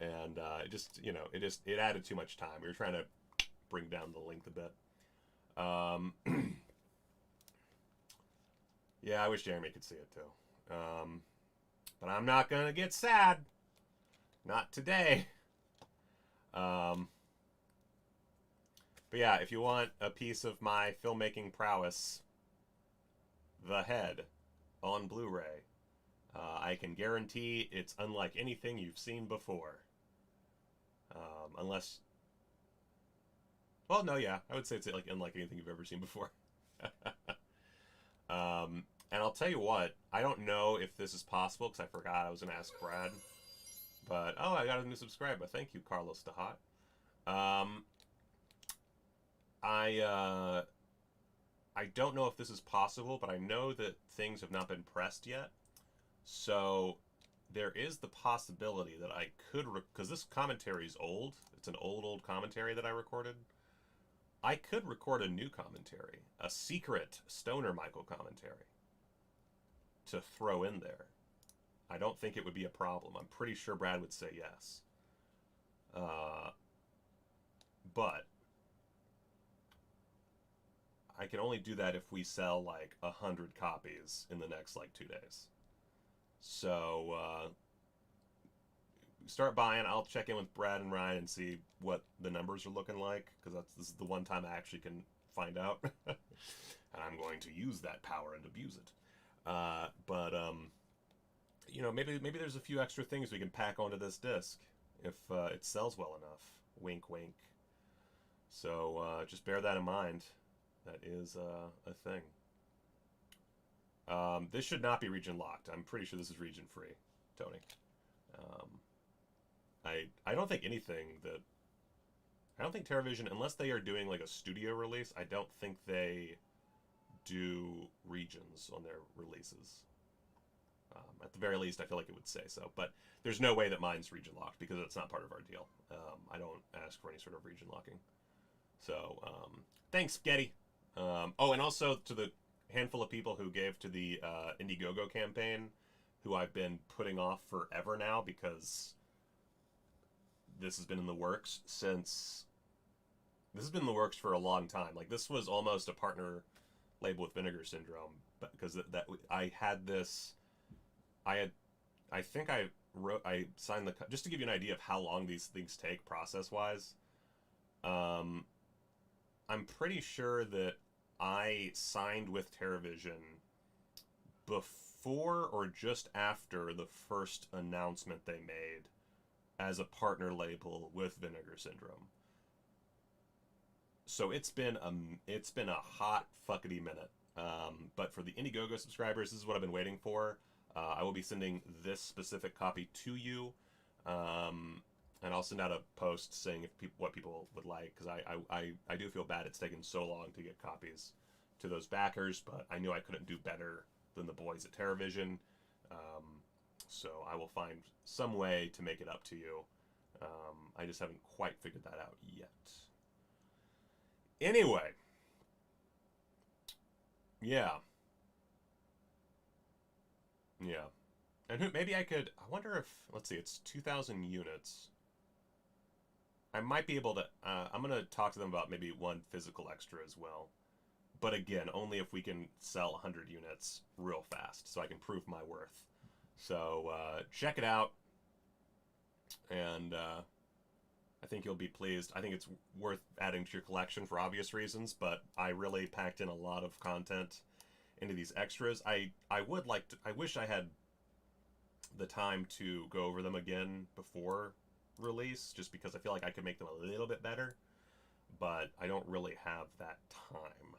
S7: And it just, you know, it added too much time. We were trying to bring down the length a bit. Yeah, I wish Jeremy could see it too. But I'm not going to get sad. Not today. But yeah, if you want a piece of my filmmaking prowess, The Head on Blu-ray, I can guarantee it's unlike anything you've seen before. Unless... Well, no, yeah. I would say it's like unlike anything you've ever seen before. And I'll tell you what, I don't know if this is possible, because I forgot I was going to ask Brad. But, oh, I got a new subscriber. Thank you, Carlos DeHot. I don't know if this is possible, but I know that things have not been pressed yet. So there is the possibility that I could, because this commentary is old. It's an old commentary that I recorded. I could record a new commentary, a secret Stoner Michael commentary, to throw in there. I don't think it would be a problem. I'm pretty sure Brad would say yes. But I can only do that if we sell like 100 copies in the next like 2 days. So start buying. I'll check in with Brad and Ryan and see what the numbers are looking like, because this is the one time I actually can find out. And I'm going to use that power and abuse it. You know, maybe there's a few extra things we can pack onto this disc if it sells well enough. Wink, wink. So just bear that in mind. That is a thing. This should not be region locked. I'm pretty sure this is region free, Tony. I don't think anything that... I don't think TerraVision, unless they are doing like a studio release, I don't think they do regions on their releases. At the very least, I feel like it would say so. But there's no way that mine's region locked, because it's not part of our deal. I don't ask for any sort of region locking. So, thanks, Getty. Oh, and also to the handful of people who gave to the Indiegogo campaign, who I've been putting off forever now, because this has been in the works since... This has been in the works for a long time. Like, this was almost a partner label with Vinegar Syndrome, because I had this... I think I signed the... Just to give you an idea of how long these things take process-wise, I'm pretty sure that I signed with TerraVision before or just after the first announcement they made as a partner label with Vinegar Syndrome. So it's been a hot fuckity minute. But for the Indiegogo subscribers, this is what I've been waiting for. I will be sending this specific copy to you, and I'll send out a post saying what people would like, because I do feel bad it's taken so long to get copies to those backers, but I knew I couldn't do better than the boys at TerraVision, so I will find some way to make it up to you. I just haven't quite figured that out yet. Anyway, yeah. And maybe I could... I wonder if... Let's see, it's 2,000 units. I might be able to... I'm going to talk to them about maybe one physical extra as well. But again, only if we can sell 100 units real fast, so I can prove my worth. So, check it out. And I think you'll be pleased. I think it's worth adding to your collection for obvious reasons, but I really packed in a lot of content into these extras. I would like to... I wish I had the time to go over them again before release, just because I feel like I could make them a little bit better, but I don't really have that time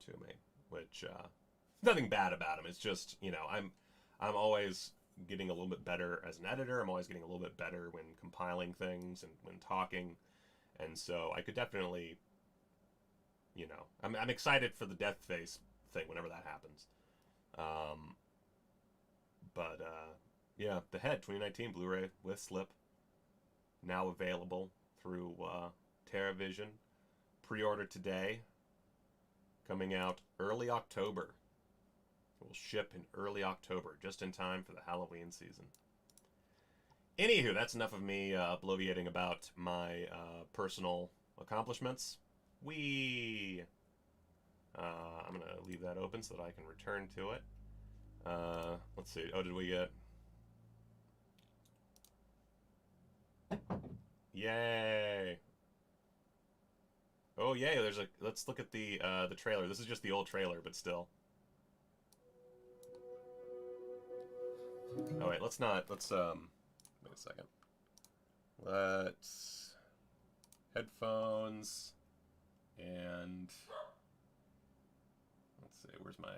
S7: to me, which nothing bad about them. It's just, you know, I'm always getting a little bit better as an editor. I'm always getting a little bit better when compiling things and when talking, and so I could definitely, you know, I'm excited for the Death Face thing whenever that happens. Yeah, The Head 2019 Blu-ray with slip, now available through TerraVision. Pre-order today, coming out early October. It will ship in early October, just in time for the Halloween season. Anywho, that's enough of me bloviating about my personal accomplishments. I'm going to leave that open so that I can return to it. Let's see. Oh, did we get... Yay! Oh, yay! There's a. Let's look at the trailer. This is just the old trailer, but still. Oh wait, let's not. Let's wait a second. Let's headphones and let's see. Where's my?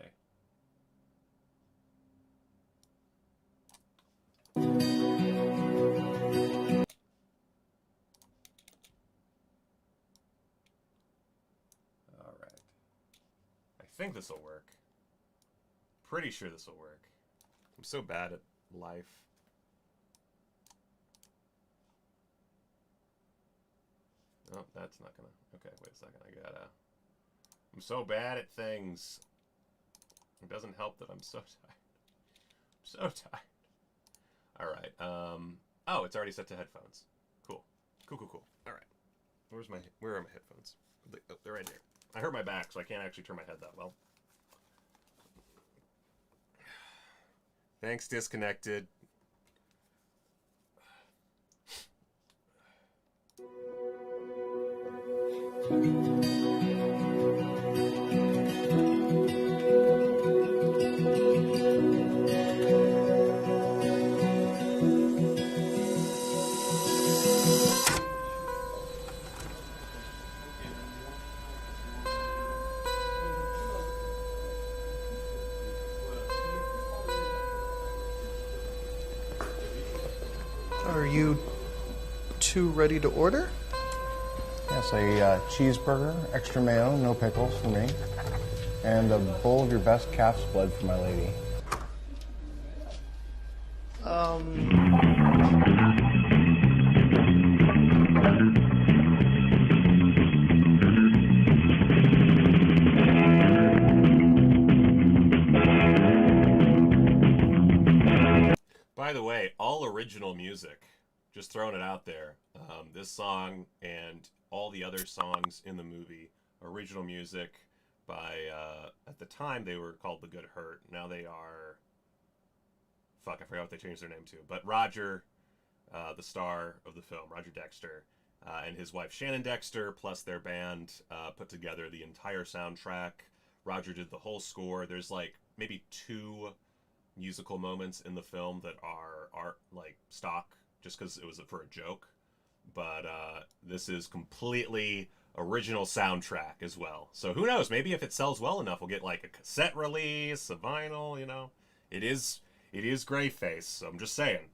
S7: I think this will work. Pretty sure this will work. I'm so bad at life. Oh, that's not gonna... Okay, wait a second. I'm so bad at things. It doesn't help that I'm so tired. I'm so tired. Alright, oh, it's already set to headphones. Cool. Cool. Alright. Where are my headphones? Oh, they're right here. I hurt my back, so I can't actually turn my head that well. Thanks, Disconnected.
S9: Are you two ready to order?
S13: Yes, a cheeseburger, extra mayo, no pickles for me, and a bowl of your best calf's blood for my lady.
S7: By the way, all original music, just throwing it out there. This song and all the other songs in the movie, original music by, at the time they were called The Good Hurt. Now they are, fuck, I forgot what they changed their name to. But Roger, the star of the film, Roger Dexter, and his wife Shannon Dexter, plus their band, put together the entire soundtrack. Roger did the whole score. There's like maybe 2 musical moments in the film that are like stock just because it was for a joke, but this is completely original soundtrack as well. So who knows, maybe if it sells well enough we'll get like a cassette release, a vinyl, you know. It is Greyface, so I'm just saying.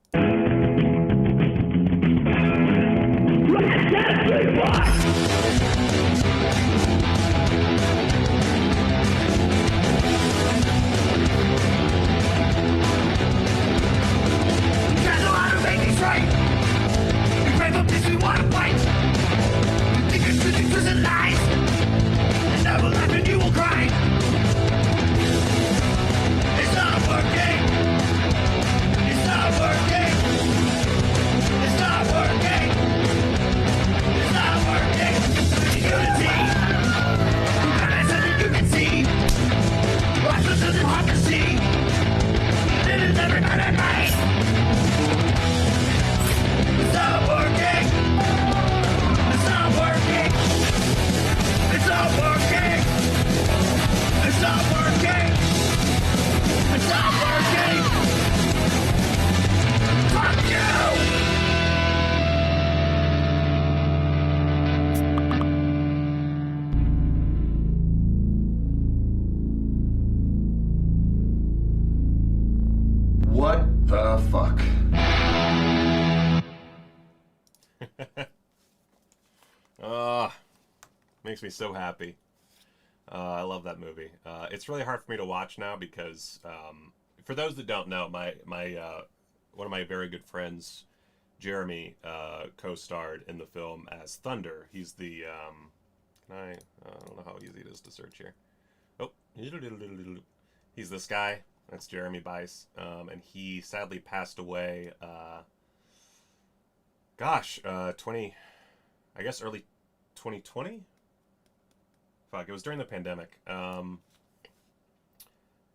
S1: What the fuck?
S7: Makes me so happy. I love that movie. It's really hard for me to watch now because, for those that don't know, my one of my very good friends, Jeremy, co-starred in the film as Thunder. He's the I don't know how easy it is to search here. Oh, He's this guy. That's Jeremy Bice. And he sadly passed away, early 2020? Fuck, it was during the pandemic.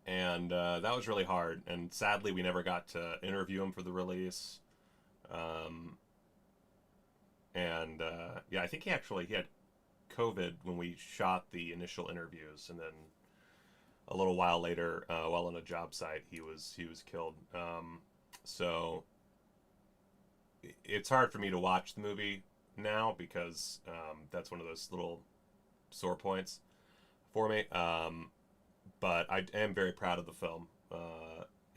S7: And that was really hard. And sadly, we never got to interview him for the release. I think he had COVID when we shot the initial interviews, and then a little while later, while on a job site, he was killed. So it's hard for me to watch the movie now because that's one of those little sore points for me. But I am very proud of the film,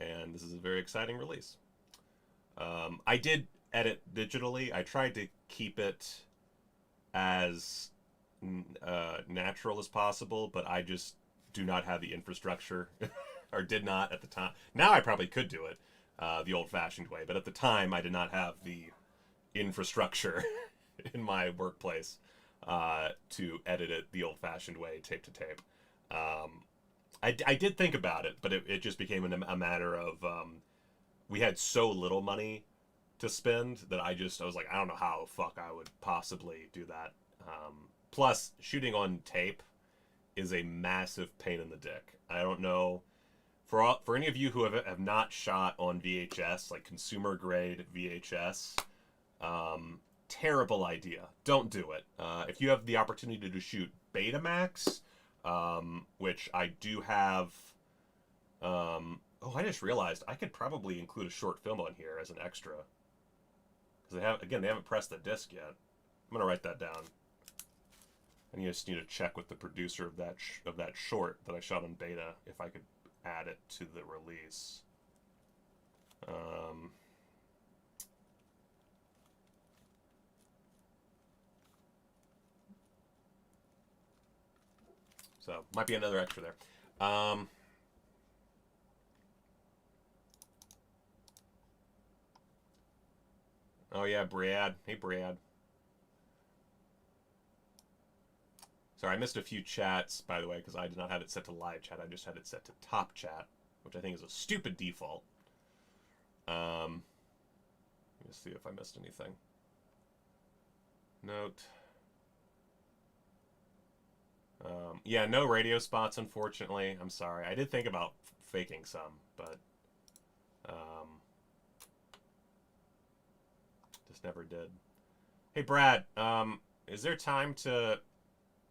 S7: and this is a very exciting release. I did edit digitally. I tried to keep it as natural as possible, but I just do not have the infrastructure, or did not at the time. Now I probably could do it the old-fashioned way, but at the time I did not have the infrastructure in my workplace to edit it the old-fashioned way, tape to tape. I did think about it, but it just became a matter of we had so little money to spend that I was like, I don't know how the fuck I would possibly do that. Plus, shooting on tape is a massive pain in the dick. I don't know, for any of you who have not shot on VHS, like consumer grade VHS, terrible idea. Don't do it. If you have the opportunity to shoot Betamax, which I do have, I just realized I could probably include a short film on here as an extra. Because they haven't pressed the disc yet. I'm gonna write that down. And you just need to check with the producer of that short that I shot on beta if I could add it to the release. So might be another extra there. Oh yeah, Brad. Hey, Brad. Sorry, I missed a few chats, by the way, because I did not have it set to live chat. I just had it set to top chat, which I think is a stupid default. Let me see if I missed anything. Note. Yeah, no radio spots, unfortunately. I'm sorry. I did think about faking some, but just never did. Hey, Brad, is there time to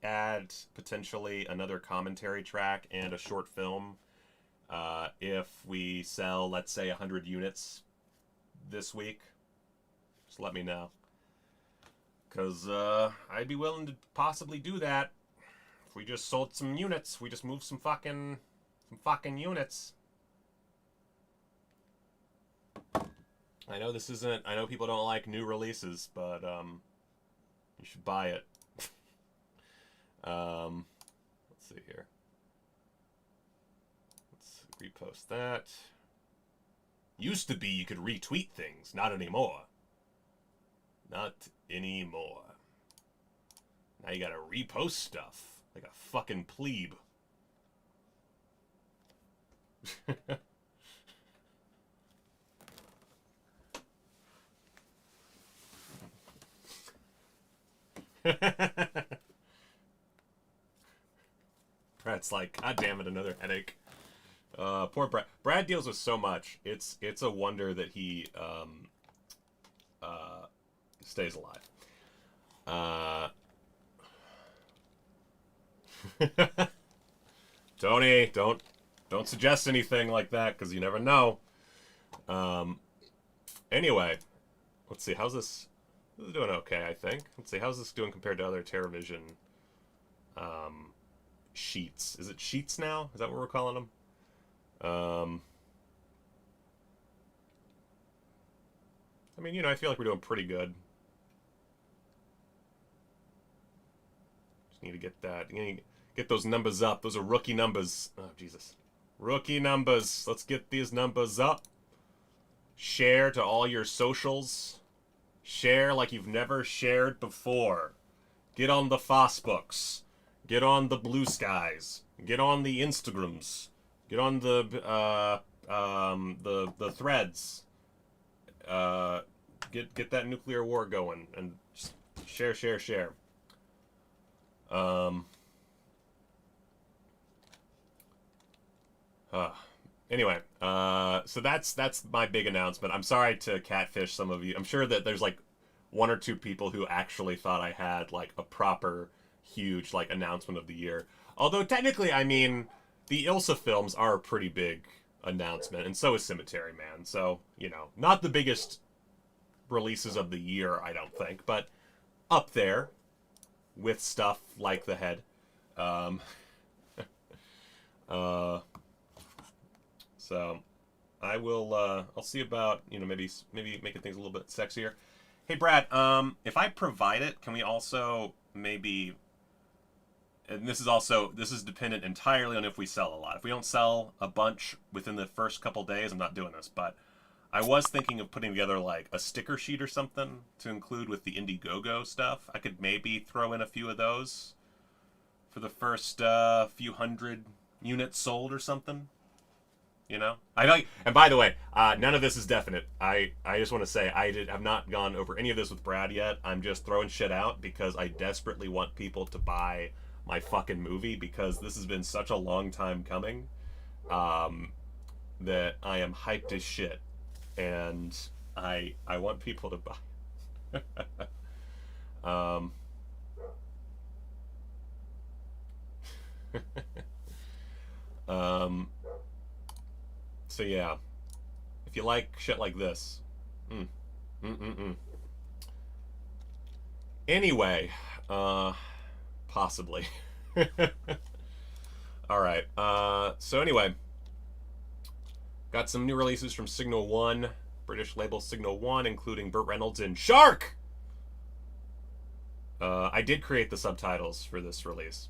S7: add potentially another commentary track and a short film if we sell, let's say, 100 units this week? Just let me know. Because I'd be willing to possibly do that. If we just sold some units, we just moved some fucking units. I know this isn't, I know people don't like new releases, but you should buy it. Let's see here. Let's repost that. Used to be you could retweet things, not anymore. Not anymore. Now you gotta repost stuff like a fucking plebe. Brad's like, God damn it, another headache. Poor Brad. Brad deals with so much. It's a wonder that he stays alive. Tony, don't suggest anything like that, because you never know. Anyway, let's see. How's this? This is doing okay, I think. Let's see. How's this doing compared to other TerraVision sheets? Is it sheets now? Is that what we're calling them? I mean, you know, I feel like we're doing pretty good. Just need to get that. Get those numbers up. Those are rookie numbers. Oh, Jesus. Rookie numbers. Let's get these numbers up. Share to all your socials. Share like you've never shared before. Get on the Facebooks. Get on the Blue Skies. Get on the Instagrams. Get on the threads. Get that nuclear war going and share. Anyway, so that's my big announcement. I'm sorry to catfish some of you. I'm sure that there's like one or two people who actually thought I had like a proper huge like announcement of the year. Although technically, I mean, the Ilsa films are a pretty big announcement, and so is Cemetery Man. So, you know, not the biggest releases of the year, I don't think, but up there with stuff like The Head. So I will, I'll see about, you know, maybe making things a little bit sexier. Hey, Brad, if I provide it, can we also maybe, and this is dependent entirely on if we sell a lot. If we don't sell a bunch within the first couple days, I'm not doing this, but I was thinking of putting together like a sticker sheet or something to include with the Indiegogo stuff. I could maybe throw in a few of those for the first few hundred units sold or something. You know, I like, and by the way, none of this is definite. I just want to say I've not gone over any of this with Brad yet. I'm just throwing shit out because I desperately want people to buy my fucking movie, because this has been such a long time coming, that I am hyped as shit, and I want people to buy. So yeah, if you like shit like this, Anyway, possibly. All right. So anyway, got some new releases from Signal One, British label Signal One, including Burt Reynolds in Shark. I did create the subtitles for this release.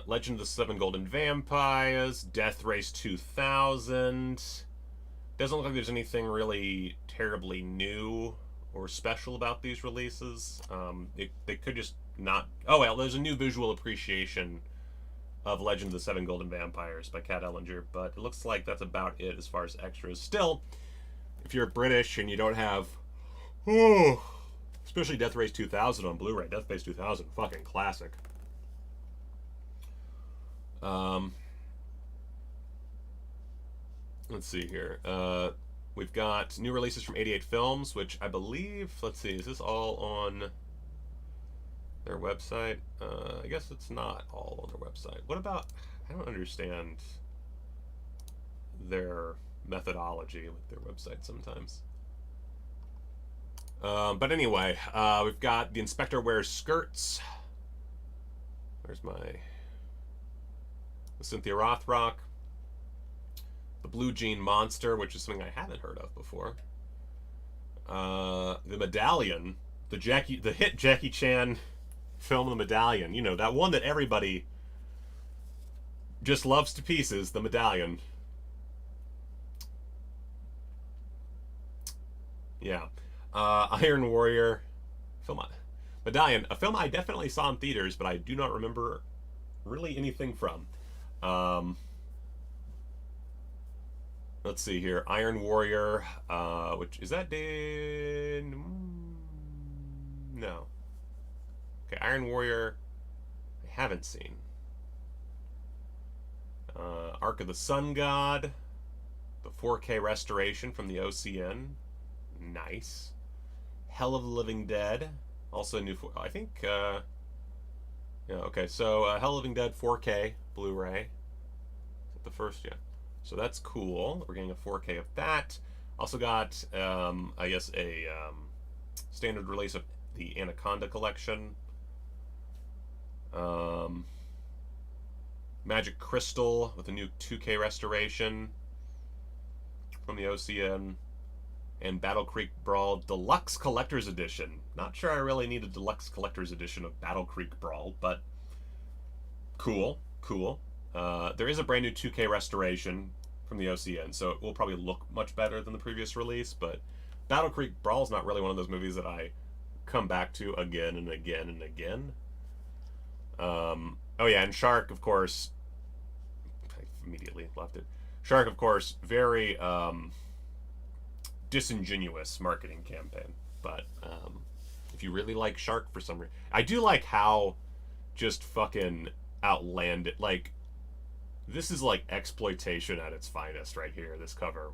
S7: Legend of the Seven Golden Vampires, Death Race 2000. Doesn't look like there's anything really terribly new or special about these releases. They could just not... Oh, well, there's a new visual appreciation of Legend of the Seven Golden Vampires by Kat Ellinger, but it looks like that's about it as far as extras. Still, if you're British and you don't have... especially Death Race 2000 on Blu-ray. Death Race 2000, fucking classic. Let's see here. We've got new releases from 88 Films, which I believe, let's see, is this all on their website? I guess it's not all on their website. What about, I don't understand their methodology with their website sometimes. But anyway, we've got The Inspector Wears Skirts. Where's my... The Cynthia Rothrock. The Blue Jean Monster, which is something I haven't heard of before. The Medallion, the hit Jackie Chan film, The Medallion. You know, that one that everybody just loves to pieces, The Medallion. Yeah. Iron Warrior. Medallion, a film I definitely saw in theaters, but I do not remember really anything from. Let's see here. Iron Warrior, which is that no. Okay, Iron Warrior, I haven't seen. Ark of the Sun God, the 4K restoration from the OCN, nice. Hell of the Living Dead, also a new. I think. Yeah. Okay. So Hell of the Living Dead 4K Blu-ray. Is it the first? Yeah. So that's cool. We're getting a 4K of that. Also got, I guess, a standard release of the Anaconda collection. Magic Crystal with a new 2K restoration from the OCN. And Battle Creek Brawl Deluxe Collector's Edition. Not sure I really need a Deluxe Collector's Edition of Battle Creek Brawl, but cool, cool. There is a brand new 2K restoration from the OCN, so it will probably look much better than the previous release, but Battle Creek Brawl is not really one of those movies that I come back to again and again and again. Oh yeah, and Shark, of course. I immediately left it. Shark, of course, very disingenuous marketing campaign. But if you really like Shark for some reason, I do like how just fucking outlandish. Like, this is like exploitation at its finest right here. This cover.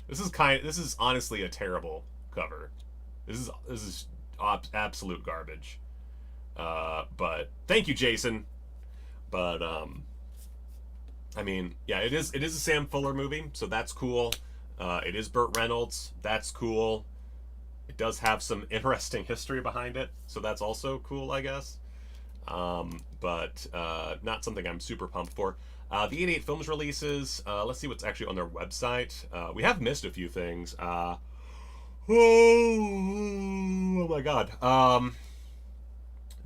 S7: This is honestly a terrible cover. This is absolute garbage. But thank you, Jason. But I mean, yeah, it is a Sam Fuller movie, so that's cool. It is Burt Reynolds, that's cool. It does have some interesting history behind it, so that's also cool, I guess. But not something I'm super pumped for. The 88 Films releases. Let's see what's actually on their website. We have missed a few things. Oh my god.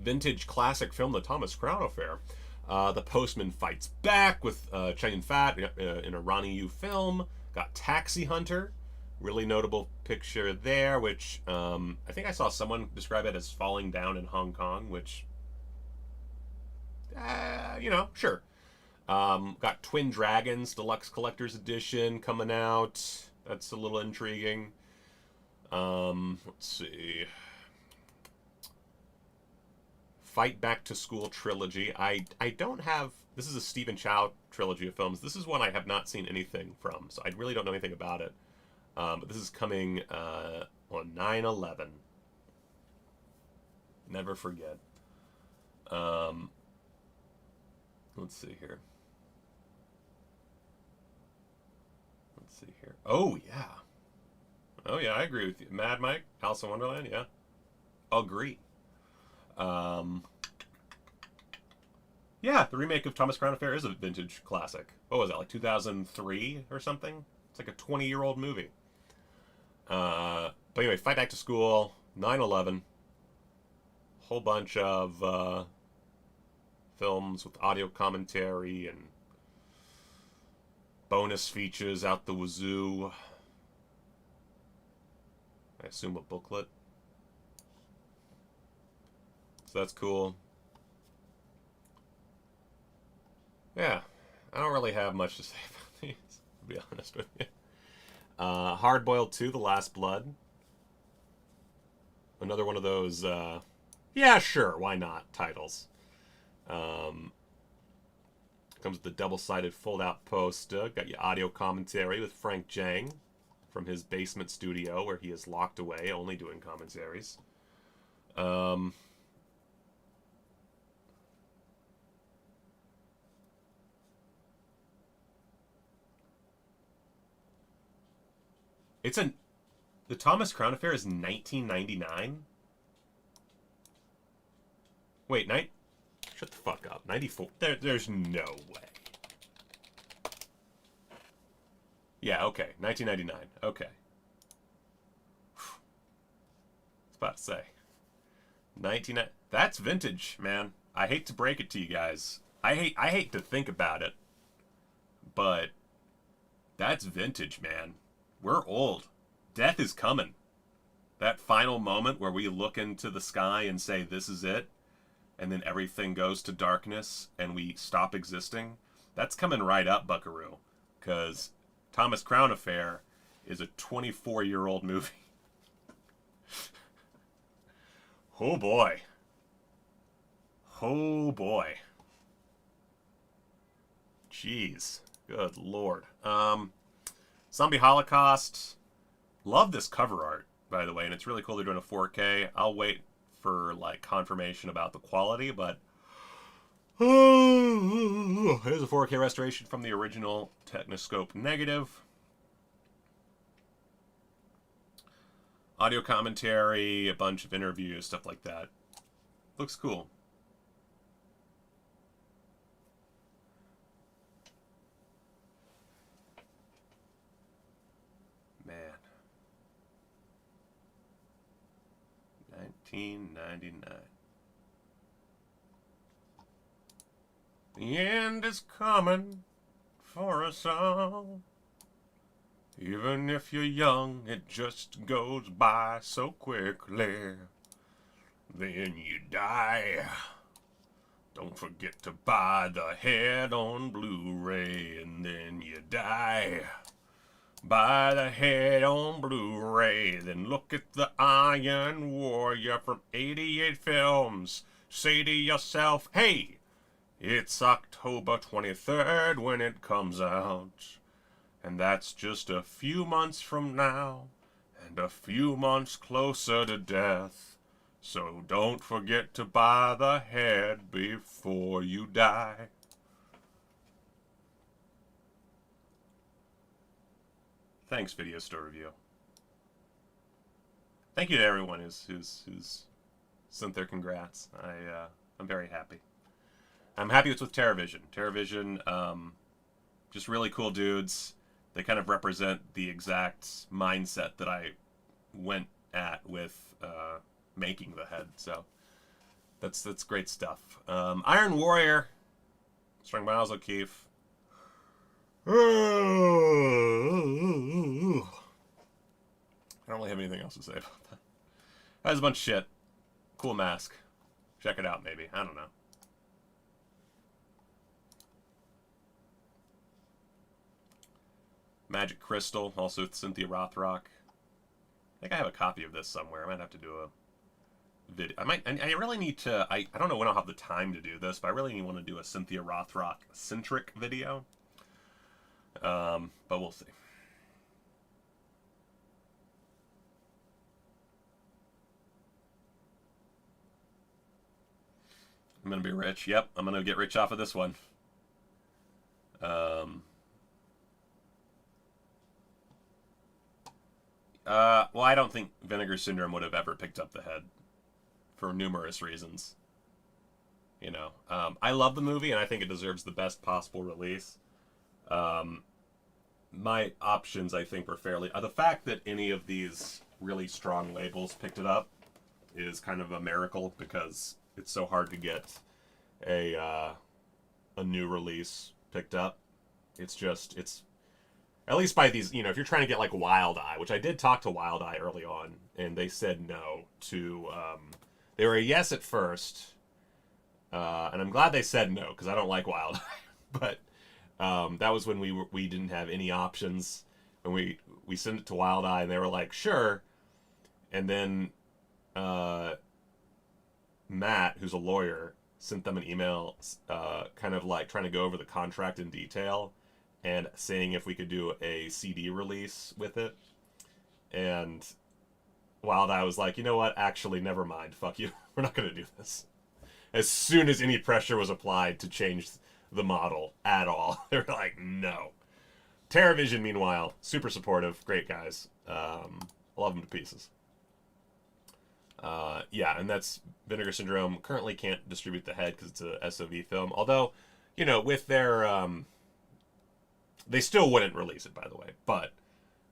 S7: Vintage classic film, The Thomas Crown Affair. The Postman Fights Back with Chang Yun-fat in a Ronnie Yu film. Got Taxi Hunter. Really notable picture there, which I think I saw someone describe it as falling down in Hong Kong, which, you know, sure. Got Twin Dragons Deluxe Collector's Edition coming out. That's a little intriguing. Let's see. Fight Back to School trilogy. I don't have... This is a Stephen Chow trilogy of films. This is one I have not seen anything from, so I really don't know anything about it. But this is coming on 9/11. Never forget. Let's see here. Oh, yeah. Oh, yeah, I agree with you. Mad Mike, Alice in Wonderland, yeah. Agree. Yeah, the remake of Thomas Crown Affair is a vintage classic. What was that, like 2003 or something? It's like a 20-year-old movie. But anyway, Fight Back to School, 9/11. Whole bunch of films with audio commentary and bonus features out the wazoo. I assume a booklet. So that's cool. Yeah, I don't really have much to say about these, to be honest with you. Hard Boiled 2, The Last Blood. Another one of those, yeah, sure, why not, titles. Comes with the double-sided fold-out poster. Got your audio commentary with Frank Jang from his basement studio where he is locked away, only doing commentaries. The Thomas Crown Affair is 1999? Wait, shut the fuck up. 94? There's no way. Yeah, okay. 1999. Okay. I was about to say. That's vintage, man. I hate to break it to you guys. I hate to think about it. But that's vintage, man. We're old. Death is coming. That final moment where we look into the sky and say, this is it, and then everything goes to darkness and we stop existing, that's coming right up, buckaroo. Because Thomas Crown Affair is a 24-year-old movie. Oh, boy. Oh, boy. Jeez. Good Lord. Zombie Holocaust. Love this cover art, by the way, and it's really cool they're doing a 4K. I'll wait for, like, confirmation about the quality, but it is a 4K restoration from the original Technoscope negative. Audio commentary, a bunch of interviews, stuff like that. Looks cool. Man. 1999. The end is coming for us all. Even if you're young, it just goes by so quickly. Then you die. Don't forget to buy the head on Blu-ray and then you die. Buy the head on Blu-ray, then look at the Iron Warrior from 88 Films. Say to yourself, hey, it's October 23rd when it comes out. And that's just a few months from now, and a few months closer to death. So don't forget to buy the head before you die. Thanks, Video Store Review. Thank you to everyone who's sent their congrats. I'm very happy. I'm happy it's with TerraVision. TerraVision, just really cool dudes. They kind of represent the exact mindset that I went at with making the head. So that's great stuff. Iron Warrior, starring Miles O'Keefe. I don't really have anything else to say about that. That was a bunch of shit. Cool mask. Check it out, maybe. I don't know. Magic Crystal, also with Cynthia Rothrock. I think I have a copy of this somewhere. I might have to do a video. I really need to, I don't know when I'll have the time to do this, but I really want to do a Cynthia Rothrock-centric video. But we'll see. I'm going to be rich. Yep, I'm going to get rich off of this one. Well, I don't think Vinegar Syndrome would have ever picked up the head for numerous reasons. You know, I love the movie, and I think it deserves the best possible release. My options, I think, were fairly... the fact that any of these really strong labels picked it up is kind of a miracle, because it's so hard to get a new release picked up. It's just... At least by these, you know, if you're trying to get, like, Wild Eye, which I did talk to Wild Eye early on, and they said no to... they were a yes at first, and I'm glad they said no, because I don't like Wild Eye, but... that was when we didn't have any options, and we sent it to Wild Eye, and they were like, sure. And then Matt, who's a lawyer, sent them an email, kind of like trying to go over the contract in detail, and saying if we could do a CD release with it. And Wild Eye was like, you know what? Actually, never mind. Fuck you. We're not going to do this. As soon as any pressure was applied to change the model at all, they were like, no. TerraVision, meanwhile, super supportive, great guys. Love them to pieces. Yeah, and that's Vinegar Syndrome. Currently can't distribute the head because it's a SOV film. Although, you know, with their... they still wouldn't release it, by the way. But,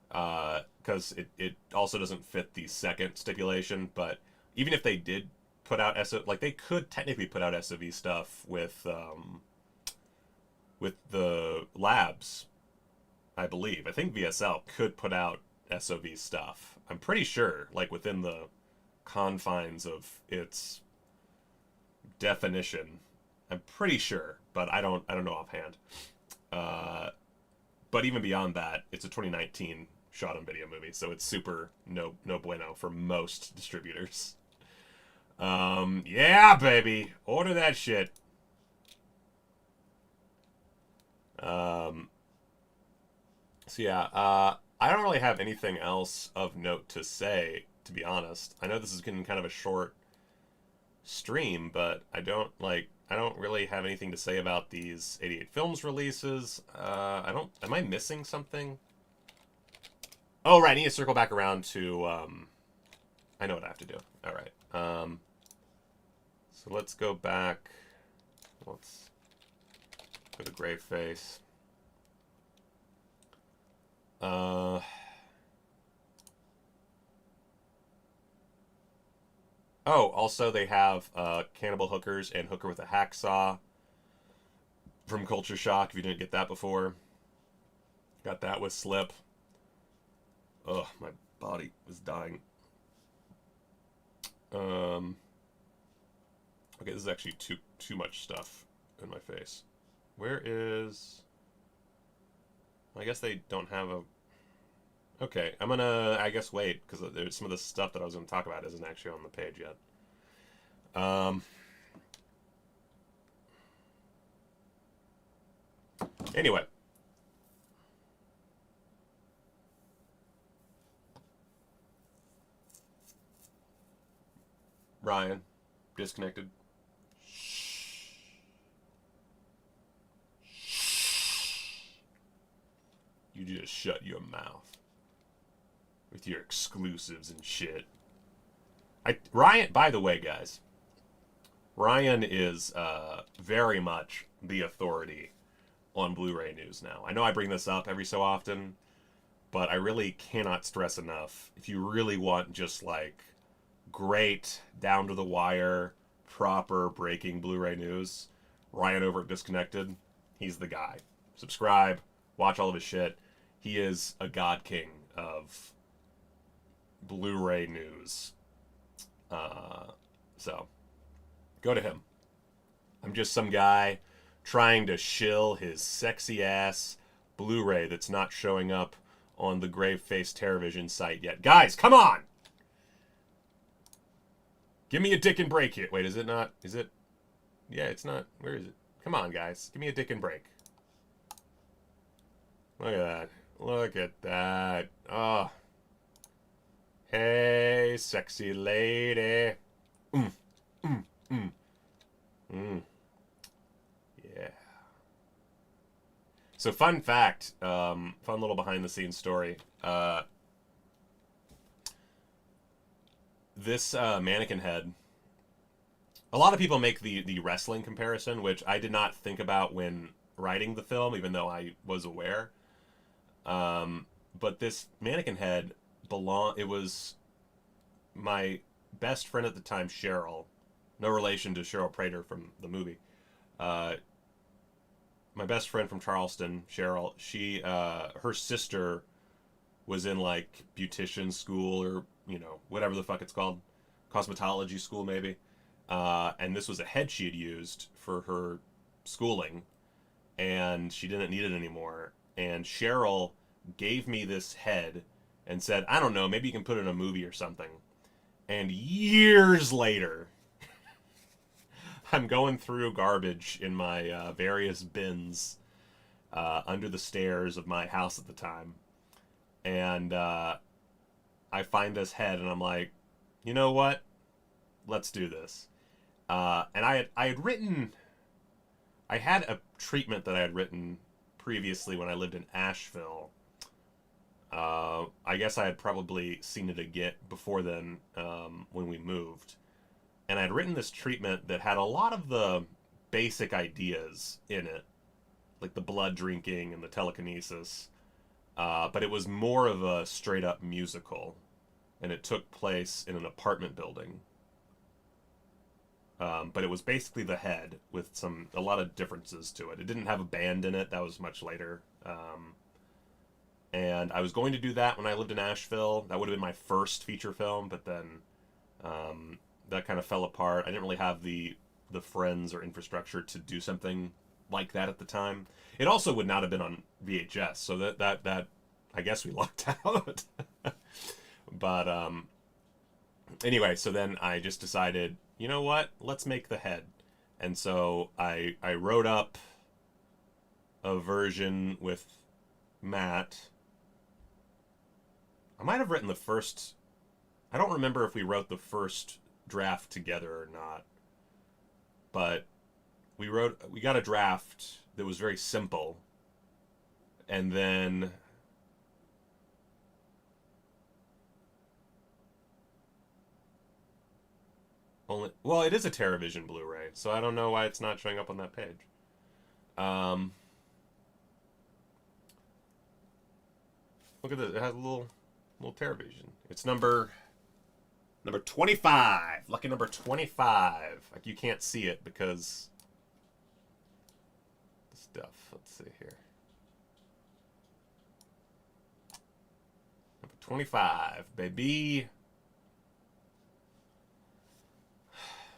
S7: because it also doesn't fit the second stipulation. But even if they did put out SOV... Like, they could technically put out SOV stuff with the labs, I believe. I think VSL could put out SOV stuff. I'm pretty sure, like, within the confines of its definition. I'm pretty sure, but I don't know offhand. But even beyond that, it's a 2019 shot on video movie, so it's super no bueno for most distributors. Yeah, baby, order that shit. So yeah, I don't really have anything else of note to say, to be honest. I know this is getting kind of a short stream, but I don't really have anything to say about these 88 Films releases. Am I missing something? Oh, right, I need to circle back around to, I know what I have to do. All right. So let's go back. Let's go to Grave Face. Oh, also they have Cannibal Hookers and Hooker with a Hacksaw from Culture Shock, if you didn't get that before. Got that with Slip. Ugh, my body is dying. Okay, this is actually too much stuff in my face. Where is... I guess they don't have a... Okay, I'm gonna, I guess, wait, because there's some of the stuff that I was going to talk about isn't actually on the page yet. Anyway. Ryan, disconnected. You just shut your mouth with your exclusives and shit. Ryan, by the way, guys, Ryan is very much the authority on Blu-ray news now. I know I bring this up every so often, but I really cannot stress enough. If you really want just like great, down to the wire, proper breaking Blu-ray news, Ryan over at Disconnected, he's the guy. Subscribe, watch all of his shit. He is a god king of Blu-ray news. So, go to him. I'm just some guy trying to shill his sexy ass Blu-ray that's not showing up on the Grave-Face Terrorvision site yet. Guys, come on! Give me a dick and break here. Wait, is it not? Is it? Yeah, it's not. Where is it? Come on, guys. Give me a dick and break. Look at that. Look at that. Oh. Hey, sexy lady. Yeah. So, fun fact, fun little behind-the-scenes story. This mannequin head, a lot of people make the wrestling comparison, which I did not think about when writing the film, even though I was aware. But this mannequin head it was my best friend at the time, Cheryl. No relation to Cheryl Prater from the movie. My best friend from Charleston, Cheryl, she, her sister was in like beautician school or, you know, whatever the fuck it's called. Cosmetology school, maybe. And this was a head she had used for her schooling. And she didn't need it anymore. And Cheryl gave me this head and said, I don't know, maybe you can put it in a movie or something. And years later, I'm going through garbage in my various bins under the stairs of my house at the time. And I find this head and I'm like, you know what? Let's do this. And I had a treatment that I had written previously when I lived in Asheville. I guess I had probably seen it again before then when we moved. And I had written this treatment that had a lot of the basic ideas in it, like the blood drinking and the telekinesis. But it was more of a straight-up musical. And it took place in an apartment building. But it was basically the head with a lot of differences to it. It didn't have a band in it. That was much later. And I was going to do that when I lived in Asheville. That would have been my first feature film, but then that kind of fell apart. I didn't really have the friends or infrastructure to do something like that at the time. It also would not have been on VHS, so that I guess we lucked out. But anyway, so then I just decided, you know what? Let's make the head. And so I wrote up a version with Matt. I might have written the first... I don't remember if we wrote the first draft together or not. But we got a draft that was very simple. And then... Well, it is a TerraVision Blu-ray, so I don't know why it's not showing up on that page. Look at this. It has a little TerraVision. It's number 25. Lucky number 25. Like, you can't see it because the stuff. Let's see here. Number 25, baby.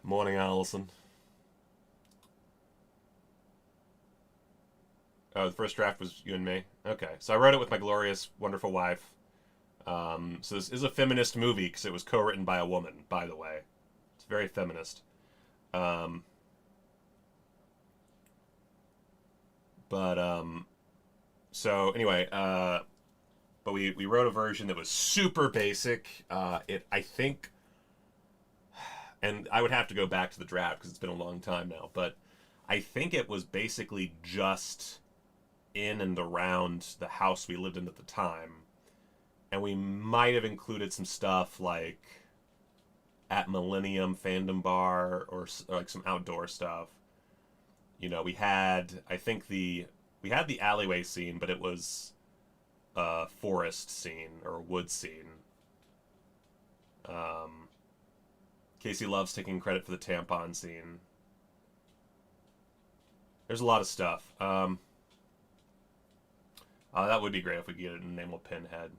S7: Morning, Allison. Oh, the first draft was you and me? Okay. So I wrote it with my glorious, wonderful wife. So this is a feminist movie because it was co-written by a woman, by the way. It's very feminist. So anyway, but we wrote a version that was super basic. I think, and I would have to go back to the draft because it's been a long time now, but I think it was basically just in and around the house we lived in at the time. And we might have included some stuff like at Millennium Fandom Bar or like some outdoor stuff. You know, we had the alleyway scene, but it was a forest scene or a wood scene. Casey loves taking credit for the tampon scene. There's a lot of stuff. That would be great if we could get it in Enamel Pinhead.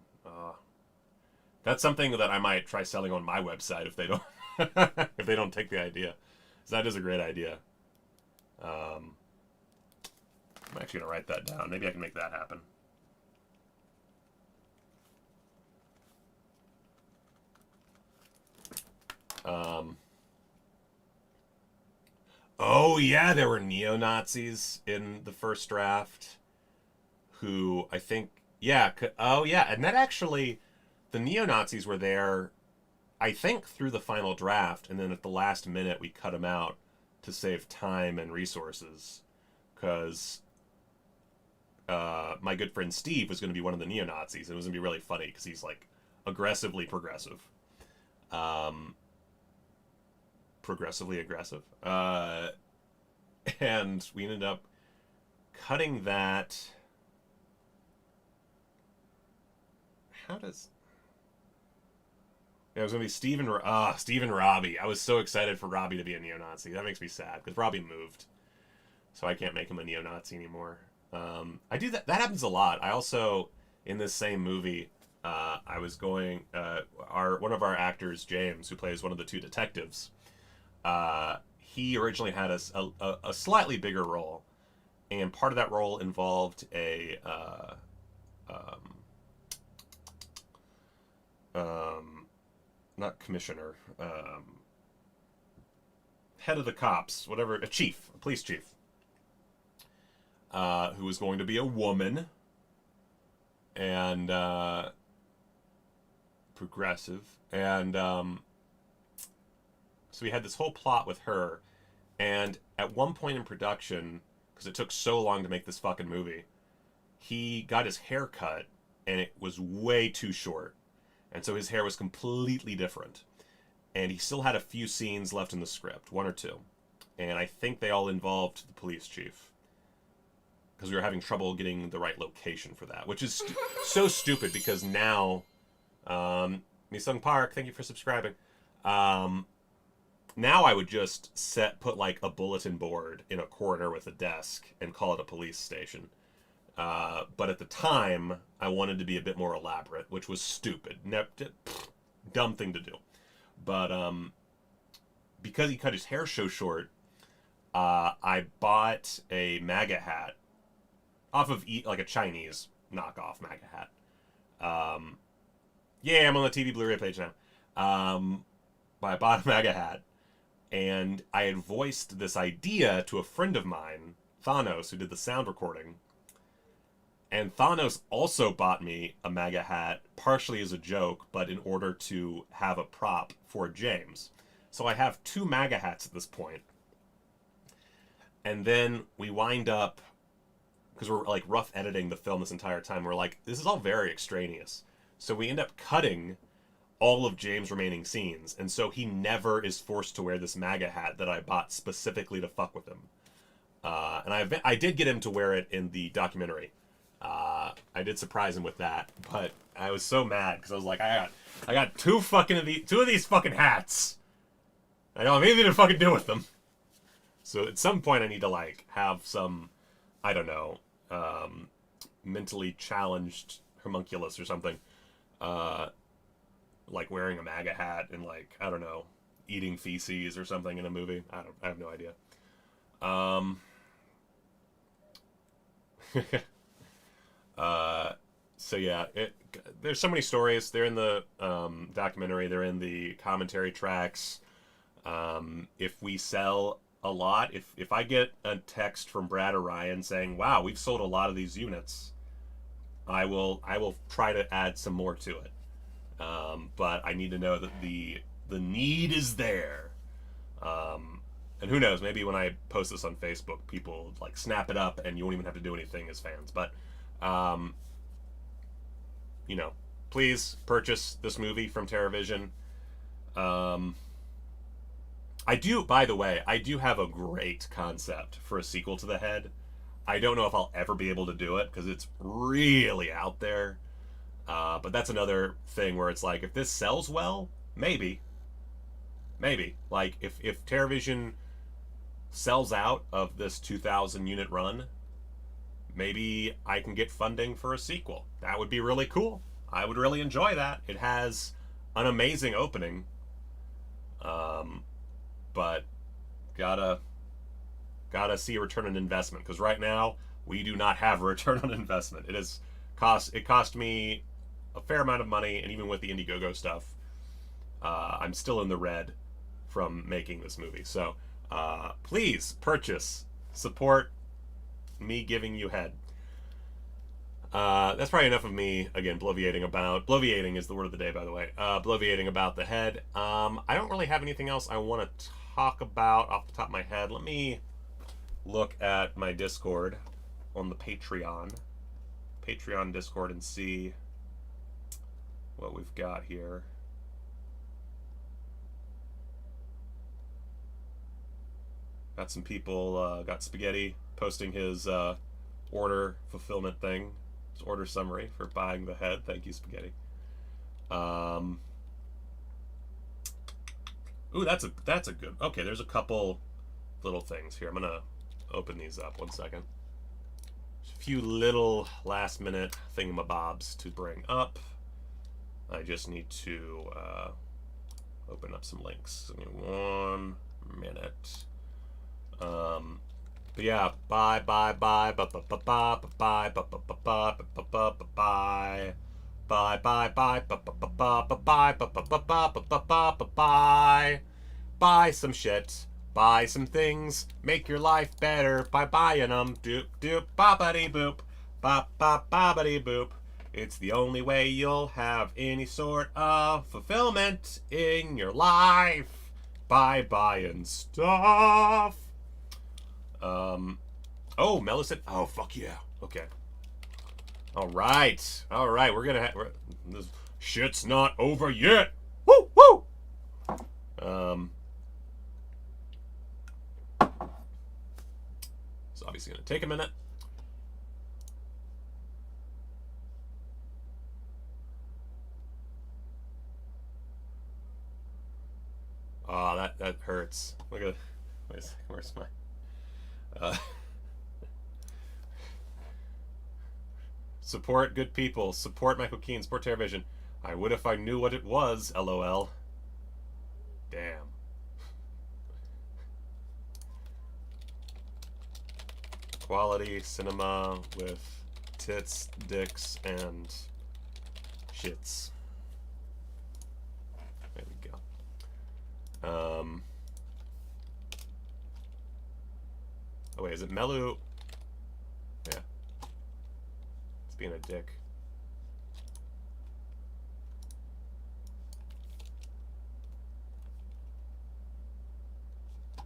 S7: That's something that I might try selling on my website if they don't if they don't take the idea. So that is a great idea. I'm actually gonna write that down. Maybe I can make that happen. Oh yeah, there were neo-Nazis in the first draft who I think, yeah, and that actually, the neo-Nazis were there, I think, through the final draft, and then at the last minute we cut them out to save time and resources, because my good friend Steve was going to be one of the neo-Nazis, and it was going to be really funny, because he's, like, aggressively progressive. Progressively aggressive. And we ended up cutting that. How does... Yeah, it was going to be Steve and Robbie. I was so excited for Robbie to be a neo-Nazi. That makes me sad, because Robbie moved. So I can't make him a neo-Nazi anymore. I do that. That happens a lot. I also, in this same movie, I was going... one of our actors, James, who plays one of the two detectives, he originally had a slightly bigger role. And part of that role involved a... not commissioner, head of the cops, whatever, a police chief, who was going to be a woman, and, progressive, and, so we had this whole plot with her, and at one point in production, because it took so long to make this fucking movie, he got his hair cut, and it was way too short. And so his hair was completely different. And he still had a few scenes left in the script, one or two. And I think they all involved the police chief. Because we were having trouble getting the right location for that. Which is so stupid because now... Misung Park, thank you for subscribing. Now I would just put like a bulletin board in a corner with a desk and call it a police station. But at the time, I wanted to be a bit more elaborate, which was stupid. Dumb thing to do. But because he cut his hair so short, I bought a MAGA hat off of like a Chinese knockoff MAGA hat. Yeah, I'm on the TV Blu-ray page now. But I bought a MAGA hat, and I had voiced this idea to a friend of mine, Thanos, who did the sound recording. And Thanos also bought me a MAGA hat, partially as a joke, but in order to have a prop for James. So I have two MAGA hats at this point. And then we wind up, because we're like rough editing the film this entire time, we're like, this is all very extraneous. So we end up cutting all of James' remaining scenes. And so he never is forced to wear this MAGA hat that I bought specifically to fuck with him. And I did get him to wear it in the documentary. I did surprise him with that, but I was so mad because I was like, I got two of these fucking hats. I don't have anything to fucking do with them. So at some point I need to like have some, I don't know, mentally challenged homunculus or something, like wearing a MAGA hat and like, I don't know, eating feces or something in a movie. I have no idea. So yeah, there's so many stories. They're in the documentary. They're in the commentary tracks. If we sell a lot, if I get a text from Brad or Ryan saying, "Wow, we've sold a lot of these units," I will try to add some more to it. But I need to know that the need is there. And who knows? Maybe when I post this on Facebook, people like snap it up, and you won't even have to do anything as fans. But you know, please purchase this movie from TerraVision. I do, by the way, I do have a great concept for a sequel to The Head. I don't know if I'll ever be able to do it because it's really out there. But that's another thing where it's like, if this sells well, maybe. Like, if TerraVision sells out of this 2,000 unit run, maybe I can get funding for a sequel. That would be really cool. I would really enjoy that. It has an amazing opening. But gotta see a return on investment, because right now we do not have a return on investment. It cost me a fair amount of money, and even with the Indiegogo stuff, I'm still in the red from making this movie. So please purchase, support me giving you head. That's probably enough of me, again, bloviating is the word of the day, by the way, bloviating about The Head. I don't really have anything else I want to talk about off the top of my head. Let me look at my Discord on the Patreon Discord and see what we've got here. Got some people, got Spaghetti posting his order fulfillment thing, his order summary for buying The Head. Thank you, Spaghetti. Ooh, that's a good. Okay, there's a couple little things here. I'm gonna open these up. 1 second. Just a few little last minute thingamabobs to bring up. I just need to open up some links. Give me 1 minute. But yeah, bye. Buy some shit. Buy some things. Make your life better by buying them. Doop doop boppity boop. Bop bop boppity boop. It's the only way you'll have any sort of fulfillment in your life by buying stuff. Oh, Mello said, oh, fuck yeah. Okay. All right. We're gonna have, this shit's not over yet. Woo, woo. It's obviously gonna take a minute. Oh, that hurts. Look at, wait a second, where's my, support good people. Support Michael Keene. Support TerraVision. I would if I knew what it was. LOL. Damn. Quality cinema with tits, dicks, and shits. There we go. Oh wait, is it Melu? Yeah. It's being a dick.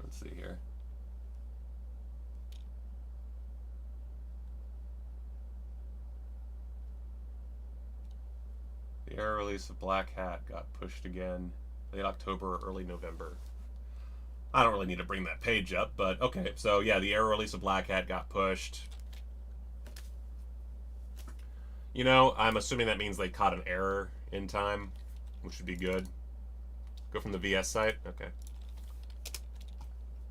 S7: Let's see here. The air release of Black Hat got pushed again, late October or early November. I don't really need to bring that page up, but okay. So yeah, the air release of Black Hat got pushed. You know, I'm assuming that means they caught an error in time, which would be good. Go from the VS site? Okay.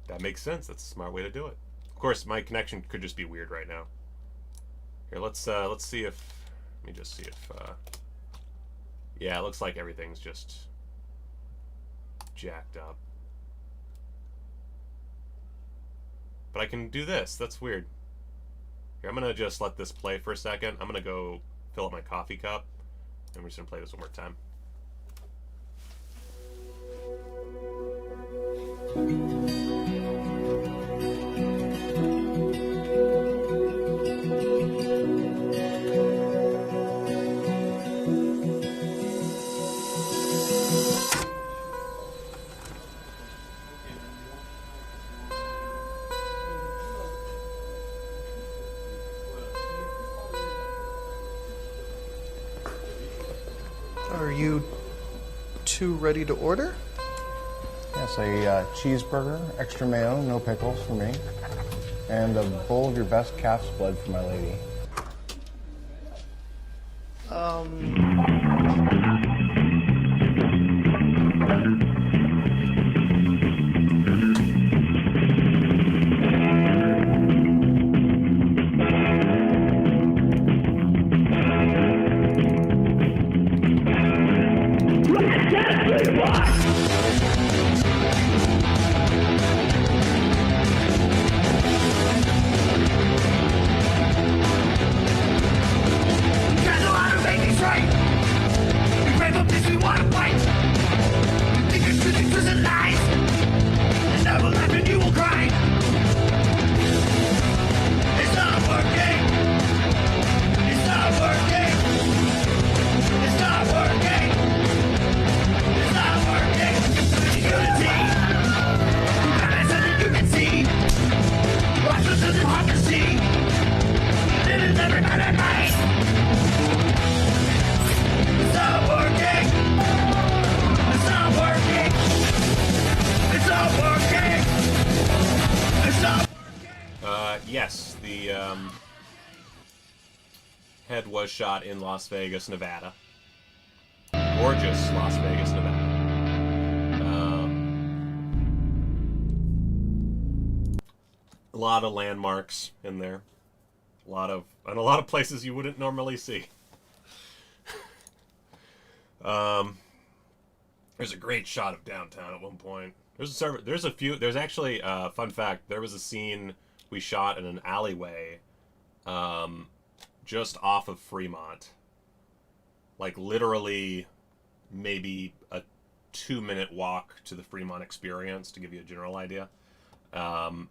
S7: That makes sense. That's a smart way to do it. Of course, my connection could just be weird right now. Here, let's see if, let me just see if, yeah, it looks like everything's just jacked up. But I can do this. That's weird. Here, I'm going to just let this play for a second. I'm going to go fill up my coffee cup, and we're just going to play this one more time.
S9: Are you two ready to order?
S13: Yes, a cheeseburger, extra mayo, no pickles for me, and a bowl of your best calf's blood for my lady. Yes, the head was shot in Las Vegas, Nevada. Gorgeous Las Vegas, Nevada. A lot of landmarks in there. A lot of places you wouldn't normally see. There's a great shot of downtown at one point. There's actually fun fact, there was a scene we shot in an alleyway just off of Fremont. Like literally maybe a 2-minute walk to the Fremont Experience, to give you a general idea. God,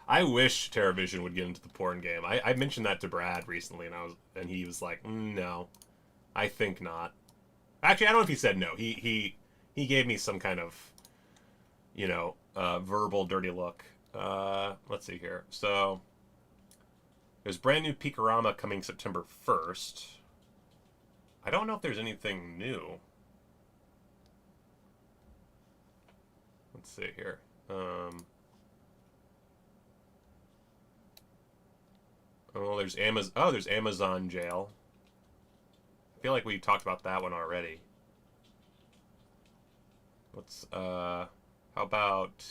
S13: I wish TerraVision would get into the porn game. I mentioned that to Brad recently, and he was like, no, I think not. Actually, I don't know if he said no. He gave me some kind of, verbal dirty look. Let's see here. So there's brand new Peakorama coming September 1st. I don't know if there's anything new. Let's see here. There's Amazon. Oh, there's Amazon Jail. I feel like we talked about that one already. Let's how about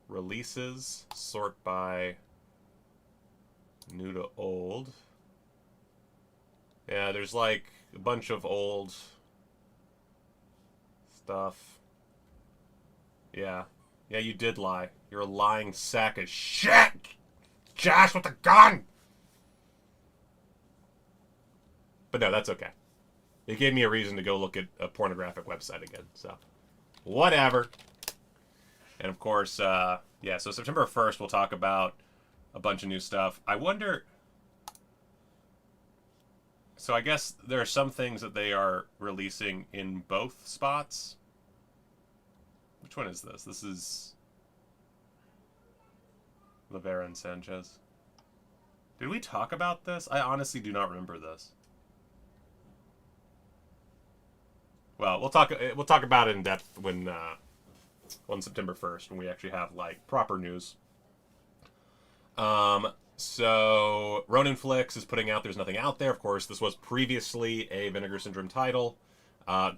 S13: releases? Sort by new to old. Yeah, there's like a bunch of old stuff. Yeah, you did lie. You're a lying sack of shit, Josh with the gun. But no, that's okay. It gave me a reason to go look at a pornographic website again, so whatever. And of course, so September 1st, we'll talk about a bunch of new stuff. I wonder... So I guess there are some things that they are releasing in both spots. Which one is this? This is Lavera and Sanchez. Did we talk about this? I honestly do not remember this. Well, we'll talk about it in depth when on September 1st, when we actually have like proper news. So Ronin Flix is putting out There's Nothing Out There. Of course, this was previously a Vinegar Syndrome title.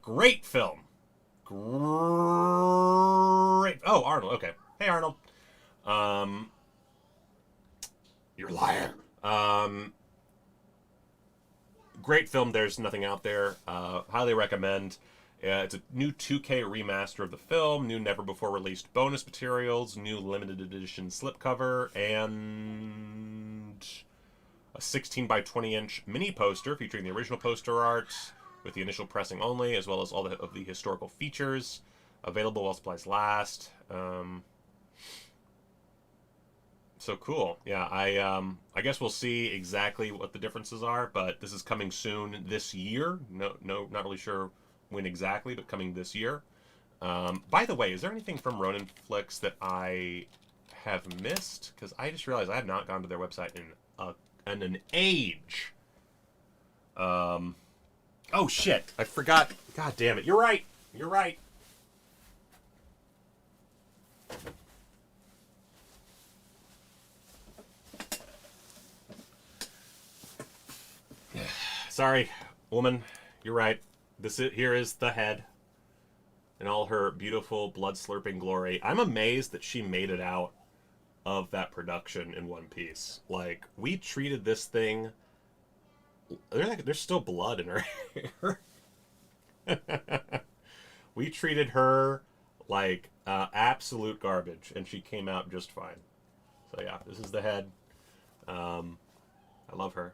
S13: Great film. Great. Oh, Arnold. Okay. Hey, Arnold. You're lying. Great film. There's Nothing Out There. Highly recommend. It's a new 2K remaster of the film, new never-before-released bonus materials, new limited edition slipcover, and a 16 by 20-inch mini poster featuring the original poster art with the initial pressing only, as well as all of the historical features available while supplies last. So cool. Yeah, I guess we'll see exactly what the differences are, but this is coming soon this year. No, not really sure when exactly, but coming this year. By the way, is there anything from Ronin Flicks that I have missed? Because I just realized I have not gone to their website in an age. Oh shit! I forgot. God damn it! You're right. You're right. Sorry, woman. You're right. Here is the head in all her beautiful blood-slurping glory. I'm amazed that she made it out of that production in one piece. Like, we treated this thing... There's still blood in her hair. We treated her like absolute garbage, and she came out just fine. So yeah, this is the head. I love her.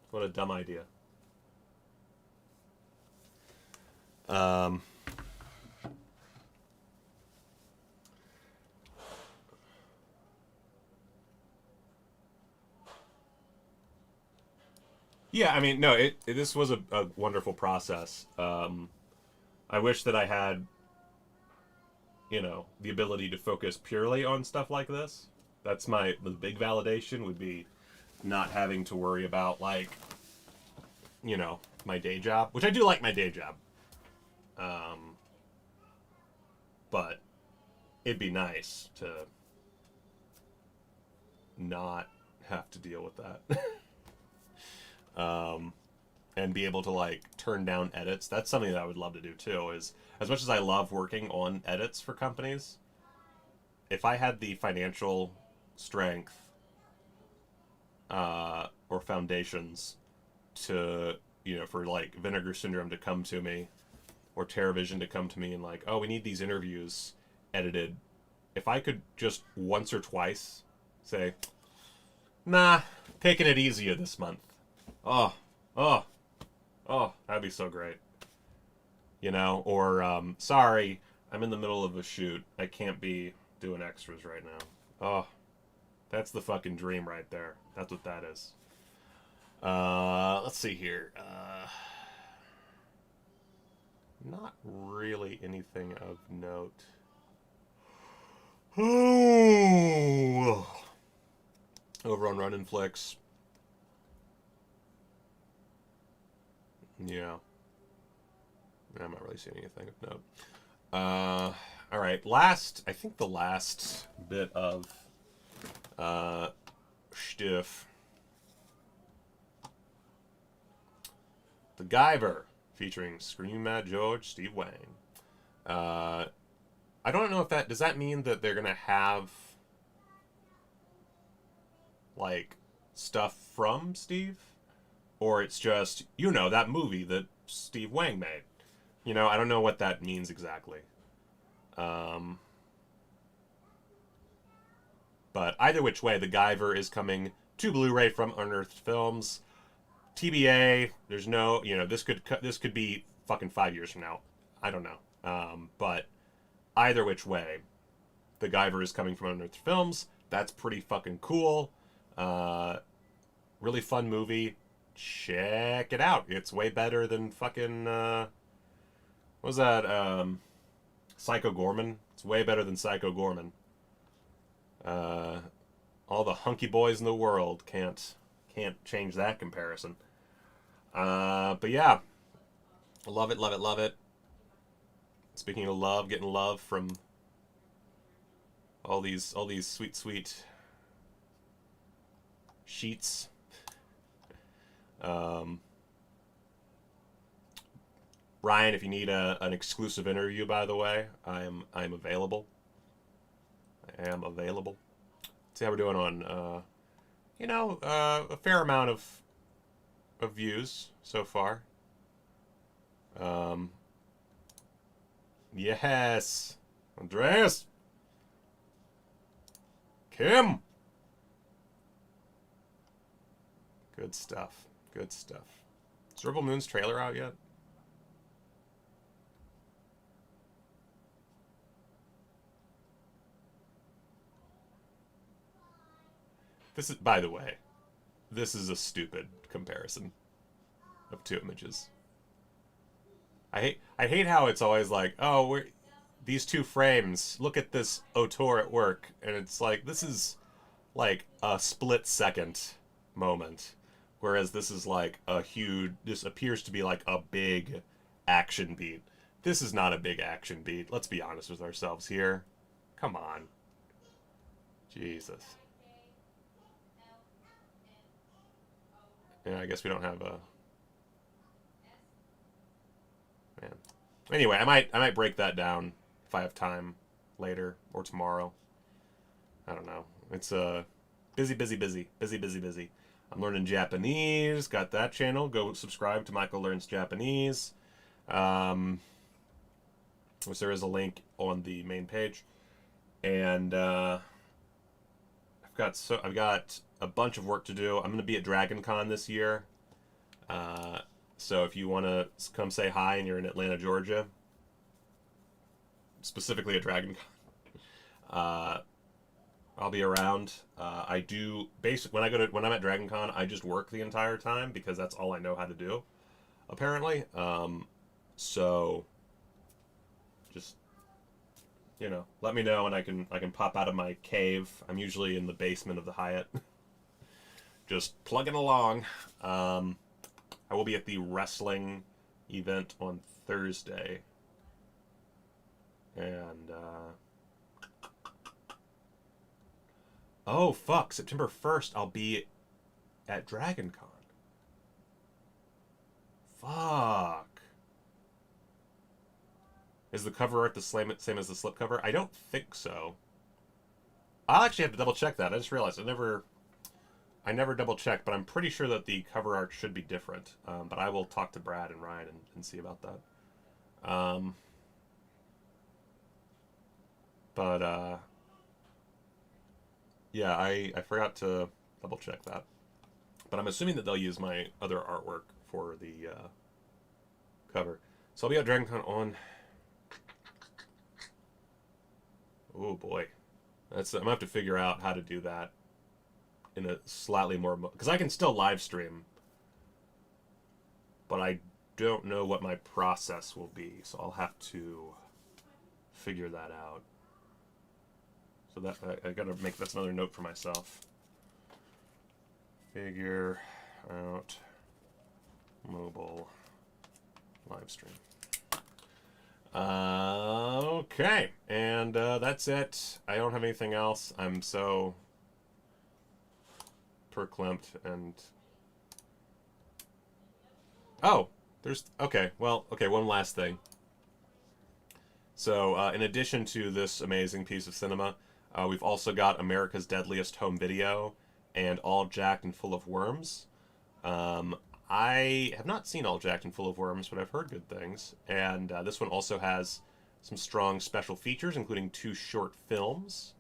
S13: What a dumb idea. Yeah, I mean, no, this was a wonderful process. I wish that I had, you know, the ability to focus purely on stuff like this. That's the big validation would be not having to worry about, like, you know, my day job, which I do like my day job. But it'd be nice to not have to deal with that. And be able to, like, turn down edits. That's something that I would love to do too, is as much as I love working on edits for companies, if I had the financial strength or foundations to, you know, for like Vinegar Syndrome to come to me or TerraVision to come to me and like, oh, we need these interviews edited. If I could just once or twice say, nah, taking it easier this month. Oh, that'd be so great. You know, or sorry, I'm in the middle of a shoot. I can't be doing extras right now. Oh, that's the fucking dream right there. That's what that is. Let's see here. Not really anything of note. Oh, over on Ronin Flicks. Yeah. I'm not really seeing anything of note. All right. I think the last bit of stuff. The Guyver, featuring Screaming Mad George, Steve Wang. I don't know if does that mean that they're gonna have like stuff from Steve, or it's just, you know, that movie that Steve Wang made. You know, I don't know what that means exactly. But either which way, The Guyver is coming to Blu-ray from Unearthed Films. TBA, there's no, you know, this could be fucking 5 years from now. I don't know. But either which way, The Guyver is coming from Unearthed Films. That's pretty fucking cool. Really fun movie. Check it out. It's way better than fucking, what was that, Psycho Gorman? It's way better than Psycho Gorman. All the hunky boys in the world can't change that comparison. But yeah, love it, love it, love it. Speaking of love, getting love from all these sweet, sweet sheets. Ryan, if you need an exclusive interview, by the way, I'm available. I am available. See how we're doing on, you know, a fair amount of
S7: of views so far. Yes, Andreas, Kim. Good stuff. Good stuff. Is Rebel Moon's trailer out yet? This is, by the way, this is a stupid comparison of two images. I hate how it's always like, oh, these two frames, look at this auteur at work, and it's like, this is like a split second moment, whereas this is like a huge, this appears to be like a big action beat. This is not a big action beat. Let's be honest with ourselves here. Come on. Jesus. Yeah, I guess we don't have a... Man. Anyway, I might break that down if I have time later or tomorrow. I don't know. It's busy. I'm learning Japanese. Got that channel. Go subscribe to Michael Learns Japanese. Which there is a link on the main page. And I've got a bunch of work to do. I'm going to be at Dragon Con this year. So if you want to come say hi and you're in Atlanta, Georgia, specifically at Dragon Con, I'll be around. I do when I'm at Dragon Con, I just work the entire time because that's all I know how to do, apparently. So just, you know, let me know and I can pop out of my cave. I'm usually in the basement of the Hyatt. Just plugging along. I will be at the wrestling event on Thursday. And, oh, fuck. September 1st, I'll be at Dragon Con. Fuck. Is the cover art the same as the slipcover? I don't think so. I'll actually have to double check that. I just realized I never double checked, but I'm pretty sure that the cover art should be different. But I will talk to Brad and Ryan and see about that. Yeah, I forgot to double check that. But I'm assuming that they'll use my other artwork for the cover. So I'll be at Dragon Con on... Oh boy. I'm going to have to figure out how to do that in a slightly more... Because I can still live stream. But I don't know what my process will be. So I'll have to figure that out. So that I got to make... That's another note for myself. Figure out mobile live stream. Okay, and that's it. I don't have anything else. I'm so verklempt and... Oh, there's... Okay, well, okay, one last thing. So, in addition to this amazing piece of cinema, we've also got America's Deadliest Home Video and All Jacked and Full of Worms. I have not seen All Jacked and Full of Worms, but I've heard good things. And this one also has some strong special features, including 2 short films.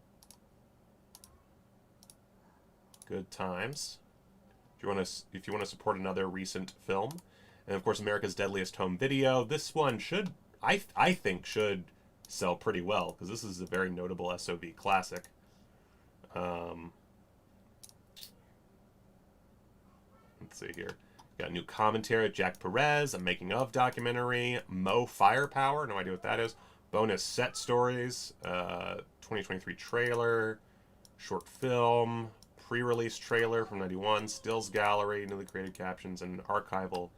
S7: Good times. If you want to support another recent film, and of course America's Deadliest Home Video. This one should, I think, should sell pretty well because this is a very notable SOV classic. Let's see here. Got new commentary, Jack Perez, a making of documentary, Mo Firepower, no idea what that is, bonus set stories, 2023 trailer, short film, pre-release trailer from '91, stills gallery, newly created captions, and archival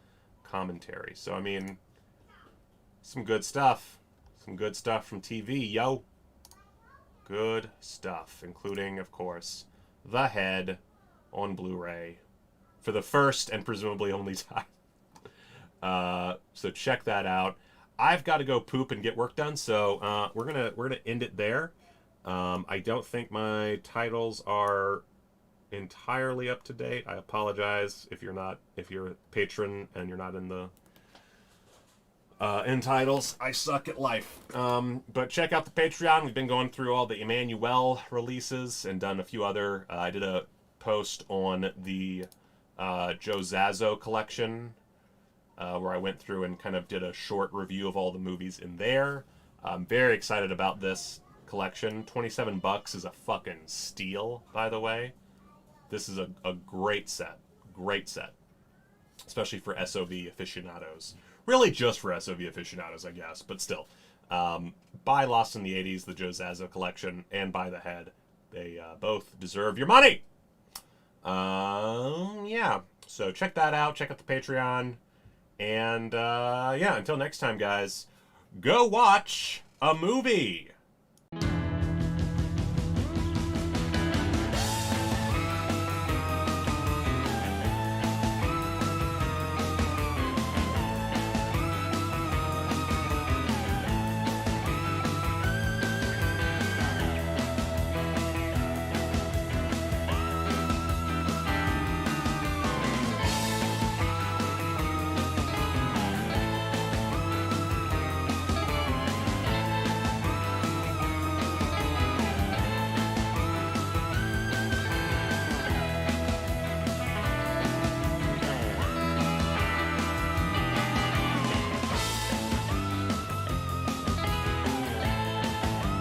S7: commentary. So, I mean, some good stuff. Some good stuff from TV, yo. Good stuff, including, of course, The Head on Blu-ray. For the first and presumably only time. So check that out. I've got to go poop and get work done, so we're gonna end it there. I don't think my titles are entirely up to date. I apologize if you're a patron and you're not in the end titles. I suck at life. But check out the Patreon. We've been going through all the Emmanuel releases and done a few other. I did a post on the Joe Zazzo collection where I went through and kind of did a short review of all the movies in there. I'm very excited about this collection. $27 is a fucking steal, by the way. This is a great set. Great set. Especially for SOV aficionados. Really just for SOV aficionados, I guess, but still. Buy Lost in the 80s, the Joe Zazzo collection, and buy The Head. They both deserve your money! Yeah. So check that out. Check out the Patreon. And, yeah, until next time, guys, go watch a movie!